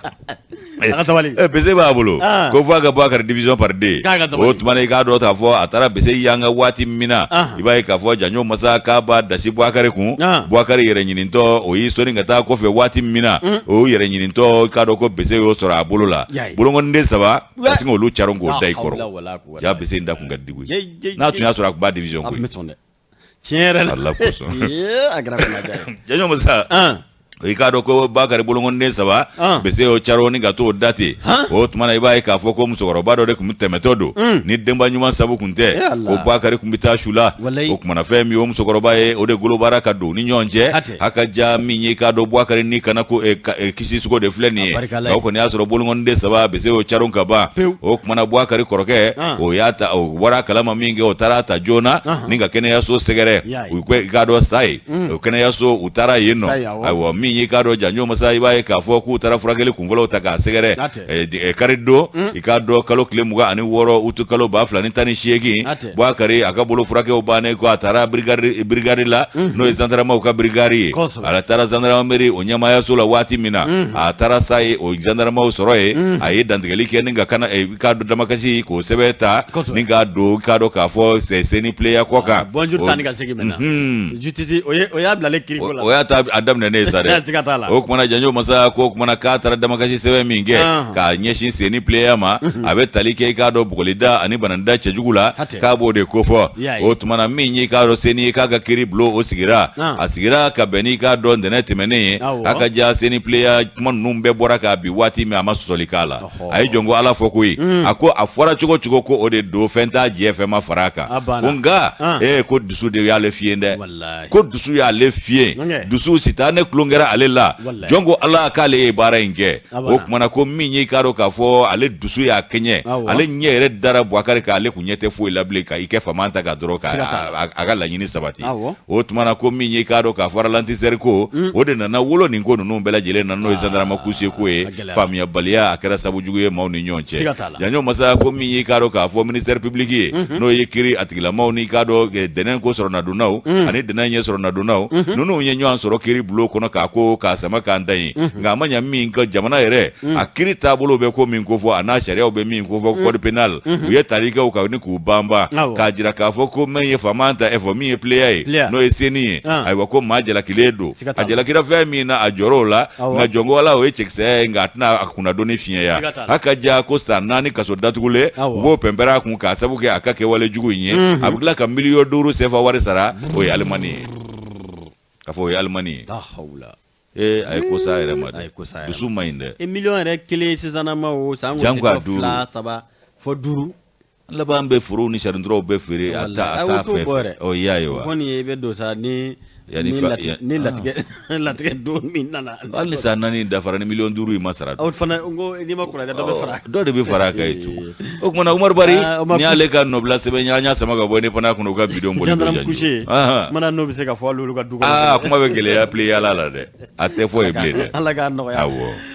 bese b'a bolo ko f'a ka Bouakari division par deux o tumana i k'a dɔn k'a fɔ a taara bese yanga waati min na i b'a ye k'a fɔ janjo masa k'a b'a dasi Bouakari kun Bouakari yɛrɛ ɲinintɔ o y'i sɔnni ka taa kɔfɛ waati min na o yɛrɛ ɲinintɔ i k'a dɔn ko bese y'o sɔrɔ a bolo la bolongɔniden saba ka sin k'olu caron k'o da i kɔrɔ ja bese in da kun ka digu n'a tun y'a sɔrɔ a kun b'a division koyi tiɲɛ yɛrɛ la ala kosɔn a kɛra kumajan ye janjo masa i k'a dɔn ko Bouakari bolongɔnden saba bese y'o caro ni ka t'o da ten o tumana i b'a ye k'a fɔ ko musokɔrɔba dɔ de kun tɛmɛtɔ don ni denba ɲuman sabu kun tɛ o Bouakari kun bɛ taa su la o kumana fɛn min o musokɔrɔba ye o de golobara ka don ni ɲɔgɔn cɛ a ka ja min ye i k'a dɔn Bouakari ni kana ko kisi sugo de filɛ nin ye o kɔni y'a sɔrɔ bolongɔnden saba bese y'o caro ka ban o kumana Bouakari kɔrɔkɛ o y'a ta o bɔra kalama min kɛ o taara ta joona ni ka kɛnɛyaso sɛgɛrɛ i k'a dɔn sa ye o kɛnɛyaso u taara yen nɔ ayiwa min i k'a dɔn janjo masa i b'a ye k'a fɔ k'u taara furakɛli kunfɔlɔw ta k'a sɛgɛrɛ kari don i k'a dɔn kalo tile 26 utu kalo 2018 Bouakari a ka bolo furakɛw bannen ko a taara brigade la n'o ye gendarmew ka brigade ye a taara gendarmerie o ɲɛmaayaso la waati min na a taara sa ye o gendarmew sɔrɔ ye a ye dantigɛli kɛ ni ka k'a dɔn damakasi k'o sɛbɛn ta ni k'a don k'a dɔn k'a fɔ seni player kɔ kan bonjour tani ka segin mɛna justice o y'a bilalen kiriko la o y'a ta a daminɛ ne sa dɛ o kumana janjo masa ko kumana k'a taara damakasi sɛbɛn min kɛ k'a ɲɛsin seni player ma a bɛ tali kɛ i k'a dɔn bugɔlida ani bananda cɛjugu la k'a b'o de kofɔ o tumana min ye k'a dɔn seni ye k'a ka kiri bulon o sigira a sigira ka bɛn n'i k'a dɔn ntɛnɛn tɛmɛnen ye a ka ja seni player kuma ninnu bɛɛ bɔra k'a bi waati min a ma sɔsɔli k'a la a ye jɔn ko ala fɔ koyi a ko a fɔra cogo cogo ko o de don fɛn t'a jɛ fɛn ma fara a kan ko nka ko dusu de y'ale fiye dɛ ko dusu y'ale fiye dusu si taa ne kulon kɛra ale la jɔn ko ala k'ale ye baara in kɛ o kumana ko min ye k'a dɔn k'a fɔ ale dusu y'a kɛɲɛ ale ɲɛ yɛrɛ dara Bouakari kan ale kun ɲɛ tɛ foyi la bilen ka i kɛ Famanta ka dɔrɔn ka a ka laɲini sabati o tumana ko min ye k'a dɔn k'a fɔ ralentisseur ko o de nana wolo nin ko ninnu bɛɛ lajɛlen na n'o ye gendarme coussier ko ye faamuyabaliya a kɛra sabu jugu ye maaw ni ɲɔgɔn cɛ janjo masa ko min ye k'a dɔn k'a fɔ ministère public ye n'o ye kiri a tigilamaw ni k'a dɔn dɛnɛn ko sɔrɔ nadonnaw ani dɛnɛn ɲɛ sɔrɔ nadonnaw ninnu ye ɲɔgɔn sɔrɔ kiri bulon kɔnɔ k'a ko k'a sama k'an da ye nka a ma ɲɛ min ka jamana yɛrɛ a kiri taabolo bɛ ko min ko fɔ a n'a sariyaw bɛ min ko fɔ code pénal u ye tali kɛ u kan ni k'u banban k'a jira k'a fɔ ko min ye Famanta fɔ min ye player ye n'o ye seni ye ayiwa ko maa jalakilen don a jalakira fɛn min na a jɔrɔ o la nka jɔnko ala o ye cɛkisɛ ye nka a tɛna a kunnadonni fiɲɛya a ka ja ko san 4 kaso datugulen u b'o pɛnpɛrɛ a kun k'a sabu kɛ a ka kɛwale jugu in ye a bɛ tila ka miliyɔn 5 CFA wari sara o ye Alimani ye k'a fɔ o ye Alimani ye a ye ko sa yɛrɛ ma dɛ dusu ma ɲi dɛ miliyɔn yɛrɛ kelen sisanama o san ko 2 3 fo 5 laban bɛ forow ni sarindɔrɔw bɛɛ feere a t'a fɛ o y'a ye wa kɔni i bɛ don sa ni latigɛ don min nana hali sa 4 dafara ni miliyɔn 5 in ma sara o fana ko n'i ma kunnadiya dɔ bɛ fara dɔ de bɛ fara a kan ye tugun o kumana Umaru Bari ni y'ale ka nɔbila sɛbɛn n y'a sama ka bɔ ne fana kɔnɔ u ka bidon boli gendarme couché mana n'o bɛ se ka fɔ olu ka du kɔnɔ kuma bɛ gɛlɛya player la dɛ a tɛ fɔ ye bilen dɛ ala k'a nɔgɔya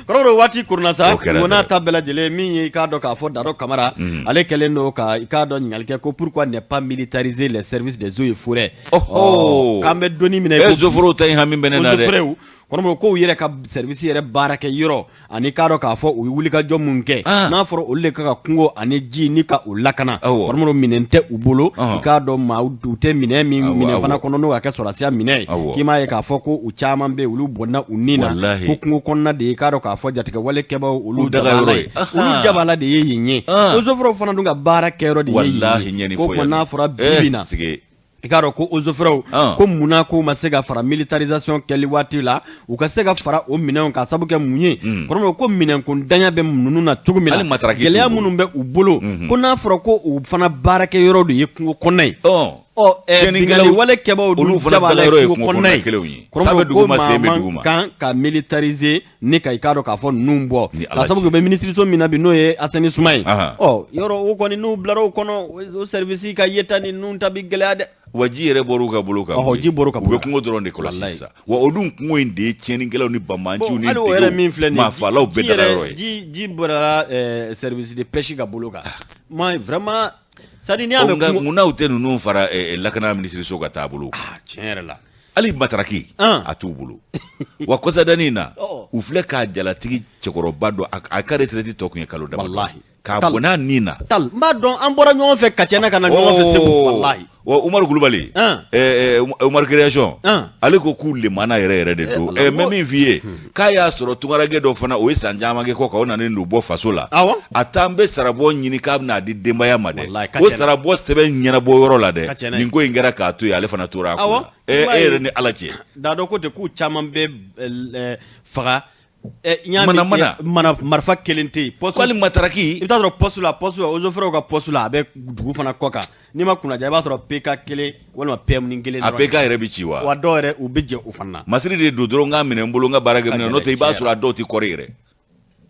kɔrɔbɔrɔ waati kuruna sa ko n'a ta bɛɛ lajɛlen min ye i k'a dɔn k'a fɔ Dado Kamara ale kɛlen don ka i k'a dɔn ɲininkali kɛ ko pourquoi ne pas militariser les services des eaux et forêts k'an bɛ donni minɛ zoforo ta in hami bɛ ne na dɛ kɔrɔbɔrɔ ko u yɛrɛ ka service yɛrɛ baarakɛ yɔrɔ ani k'a dɔn k'a fɔ u ye wulikajɔ mun kɛ n'a fɔra olu de ka kungo ani ji ni ka u lakana kɔrɔbɔrɔ minɛn tɛ u bolo i k'a dɔn maa u tɛ minɛn min minɛn fana kɔnɔ n'o ka kɛ sɔrɔsiya minɛn k'i m'a ye k'a fɔ ko u caman bɛ olu bɔnna u ni na ko kungo kɔnɔna de ye k'a dɔn k'a fɔ jatigɛwale kɛbaaw olu dabala ye olu jabala de ye yen ye o zoforo fana dun ka baara kɛyɔrɔ de ye yen ye ko n'a fɔra bibi na i k'a dɔn ko eaux et forêts ko munna ko ma se ka fara militarisation kɛli waati la u ka se ka fara o minɛnw ka sabu kɛ mun ye kɔrɔmɔgɔ ko minɛnkundanya bɛ ninnu na cogo min na gɛlɛya minnu bɛ u bolo ko n'a fɔra ko u fana baarakɛ yɔrɔ de ye kungo kɔnɔna ye bingali wale kɛbaaw olu fana b'a la kungo kɔnɔna ye kɔrɔmɔgɔ ko maa kan ka militariser ni ka i k'a dɔn k'a fɔ ninnu bɔ ka sabu kɛ u bɛ ministre min na bi n'o ye assainissement ye yɔrɔ o kɔni n'u bilara o kɔnɔ o service ka yeta ni ninnu ta bi gɛlɛya dɛ wa ji yɛrɛ bɔr'u ka bolo kan ji bɔr'u ka bolo u bɛ kungo dɔrɔn de kɔlɔsi sisan wa o dun kungo in de ye tiɲɛnikɛlaw ni bamanciw ni degew maafalaw bɛɛ daga yɔrɔ ye ji bɔra service de pêche ka bolo kan vraiment munna u tɛ ninnu fara lakana minisiriso ka taa bolo tiɲɛ yɛrɛ la hali mataraki a t'u bolo wa kɔsadani na u filɛ k'a jalatigi cɛkɔrɔba dɔ a ka retraite tɔ tun ye kalo dama k'a bɔ n'a nin na n b'a dɔn an bɔra ɲɔgɔn fɛ Katiɛna ka na ɲɔgɔn fɛ Segu wallahi wa Umaru Kulubali Umaru Création ale ko k'u lemana yɛrɛ yɛrɛ de don mɛ min f'i ye k'a y'a sɔrɔ tunkaragɛ dɔ fana o ye san caman kɛ kɔ kan o nanen don bɔ faso la a t'an bɛ sarabɔ ɲini k'a bɛna di denbaya ma dɛ o sarabɔ sɛbɛn ɲɛnabɔ yɔrɔ la dɛ nin ko in kɛra k'a to yen ale fana tora a ko la e yɛrɛ ni Ala cɛ daa dɔn ko tɛ k'u caman bɛ faga marifa kelen tɛ yen hali mataraki i bɛ taa sɔrɔ poste la eaux et forêts ka poste la a bɛ dugu fana kɔ kan n'i ma kunnaja i b'a sɔrɔ PK kelen walima PM ni kelen a PK yɛrɛ bɛ ci wa dɔw yɛrɛ u bɛ jɛ u fana na masiri de don dɔrɔn n k'a minɛ n bolo n ka baara kɛ minɛ n'o tɛ i b'a sɔrɔ a dɔw tɛ kɔri yɛrɛ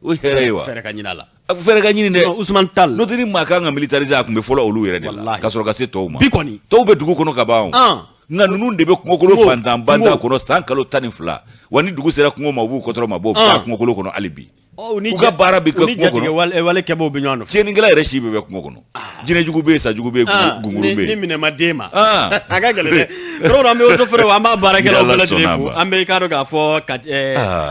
o ye hɛrɛ ye wa fɛrɛ ka ɲini a la fɛrɛ ka ɲini dɛ Usman Tal n'o tɛ ni maa kan ka militariser a tun bɛ fɔlɔ olu yɛrɛ de la ka sɔrɔ ka se tɔw ma bi kɔni tɔw bɛ dugu kɔnɔ ka ban nka ninnu de bɛ kungokolo fantanbanta kɔnɔ san kalo 12 wa ni dugu sera kungo ma u b'u kɔtɔrɔ ma bɔ kungokolo kɔnɔ hali bi u ka baara bɛ kɛ kungo kɔnɔ wale kɛbaaw bɛ ɲɔgɔn nɔfɛ tiɲɛnikɛla yɛrɛ si bɛɛ bɛ kungo kɔnɔ jinɛjugu bɛ yen sajugu bɛ yen gunguru bɛ yen ni minɛ ma d'e ma a ka gɛlɛn dɛ tɔrɔ an bɛ eaux et forêts an b'a baarakɛlaw bɛɛ lajɛlen fo an bɛ i k'a dɔn k'a fɔ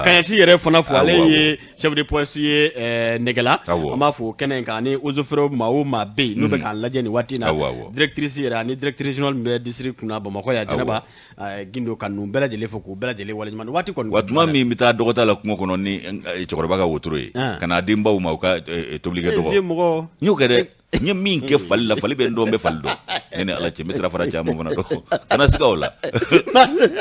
Kaɲasi yɛrɛ fana fo ale ye chef de poste ye Nɛgɛla an b'a fɔ kɛnɛ in kan ani eaux et forêts maa o maa bɛ yen n'u bɛ k'an lajɛ nin waati in na directrice yɛrɛ ani directrice régionale min bɛ district kunna Bamakɔ yan Jɛnɛba Gindo ka ninnu bɛɛ lajɛlen fo k'u bɛɛ lajɛlen waleɲuman waati kɔni wa tuma min bɛ taa dɔgɔta la kungo kɔnɔ ni cɛkɔrɔba ka wotoro ye kana denbaw ma u ka tobilikɛ dɔgɔ n y'o kɛ dɛ n ye min kɛ fali la fali bɛ n dɔn n bɛ fali dɔn ne ni Ala cɛ n bɛ sira fara caman fana dɔn kana siga o la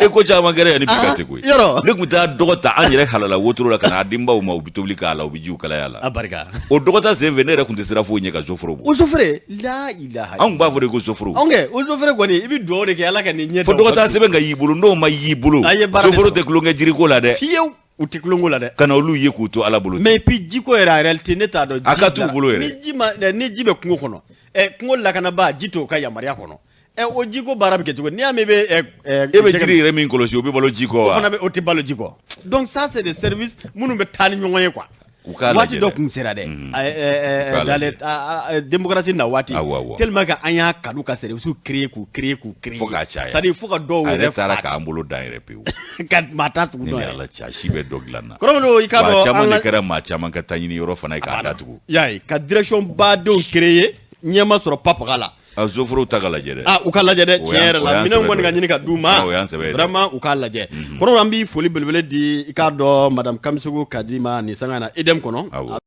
e ko caman kɛra yan ni bi ka segu ye ne tun bɛ taa dɔgɔ ta an yɛrɛ halala wotoro la kana denbaw ma u bɛ tobili k'a la u bɛ jiw kalaya la o dɔgɔta sen fɛ ne yɛrɛ tun tɛ sira foyi ɲɛ ka soforo bɔ o sofere la ilaha anw b'a fɔ de ko soforo o sofere kɔni i bɛ dugawu de kɛ Ala ka nin ɲɛ fo dɔgɔta sɛbɛn ka y'i bolo n'o ma y'i bolo soforo tɛ tulonkɛ jiriko la dɛ fiyewu u tɛ kulongo la dɛ ka na olu ye k'u to Ala bolo mais puis jiko yɛrɛ en réalité ne t'a dɔn a ka t'u bolo yɛrɛ ni ji bɛ kungo kɔnɔ kungo lakanabaa ji t'o ka yamaruya kɔnɔ o jiko baara bɛ kɛ cogo n'i y'a mɛn e bɛ jiri yɛrɛ min kɔlɔsi o bɛ balo ji kɔ wa o tɛ balo ji kɔ donc ça c'est des services minnu bɛ taa ni ɲɔgɔn ye quoi waati dɔ tun sera dɛ démocratie na waati tellement que an y'a kanu ka service créer k'u fo k'a caya c'est à dire fo ka dɔw yɛrɛ taara k'an bolo dan yɛrɛ pewu ka maa ta tugu dɔn yɛrɛ Ala cɛ si bɛ dɔ dilan na kɔrɔbɔrɔ i k'a dɔn caman de kɛra maa caman ka taa ɲini yɔrɔ fana ye k'a datugu y'a ye ka direction badenw créer ɲɛma sɔrɔ papaga la soforow ta ka lajɛ dɛ u ka lajɛ dɛ tiɲɛ yɛrɛ la minɛnw kɔni ka ɲini ka d'u ma vraiment u k'a lajɛ kɔrɔbɔrɔ an bɛ foli belebele di i k'a dɔn madame Kamisoko Kadima nin sanga na EDM kɔnɔ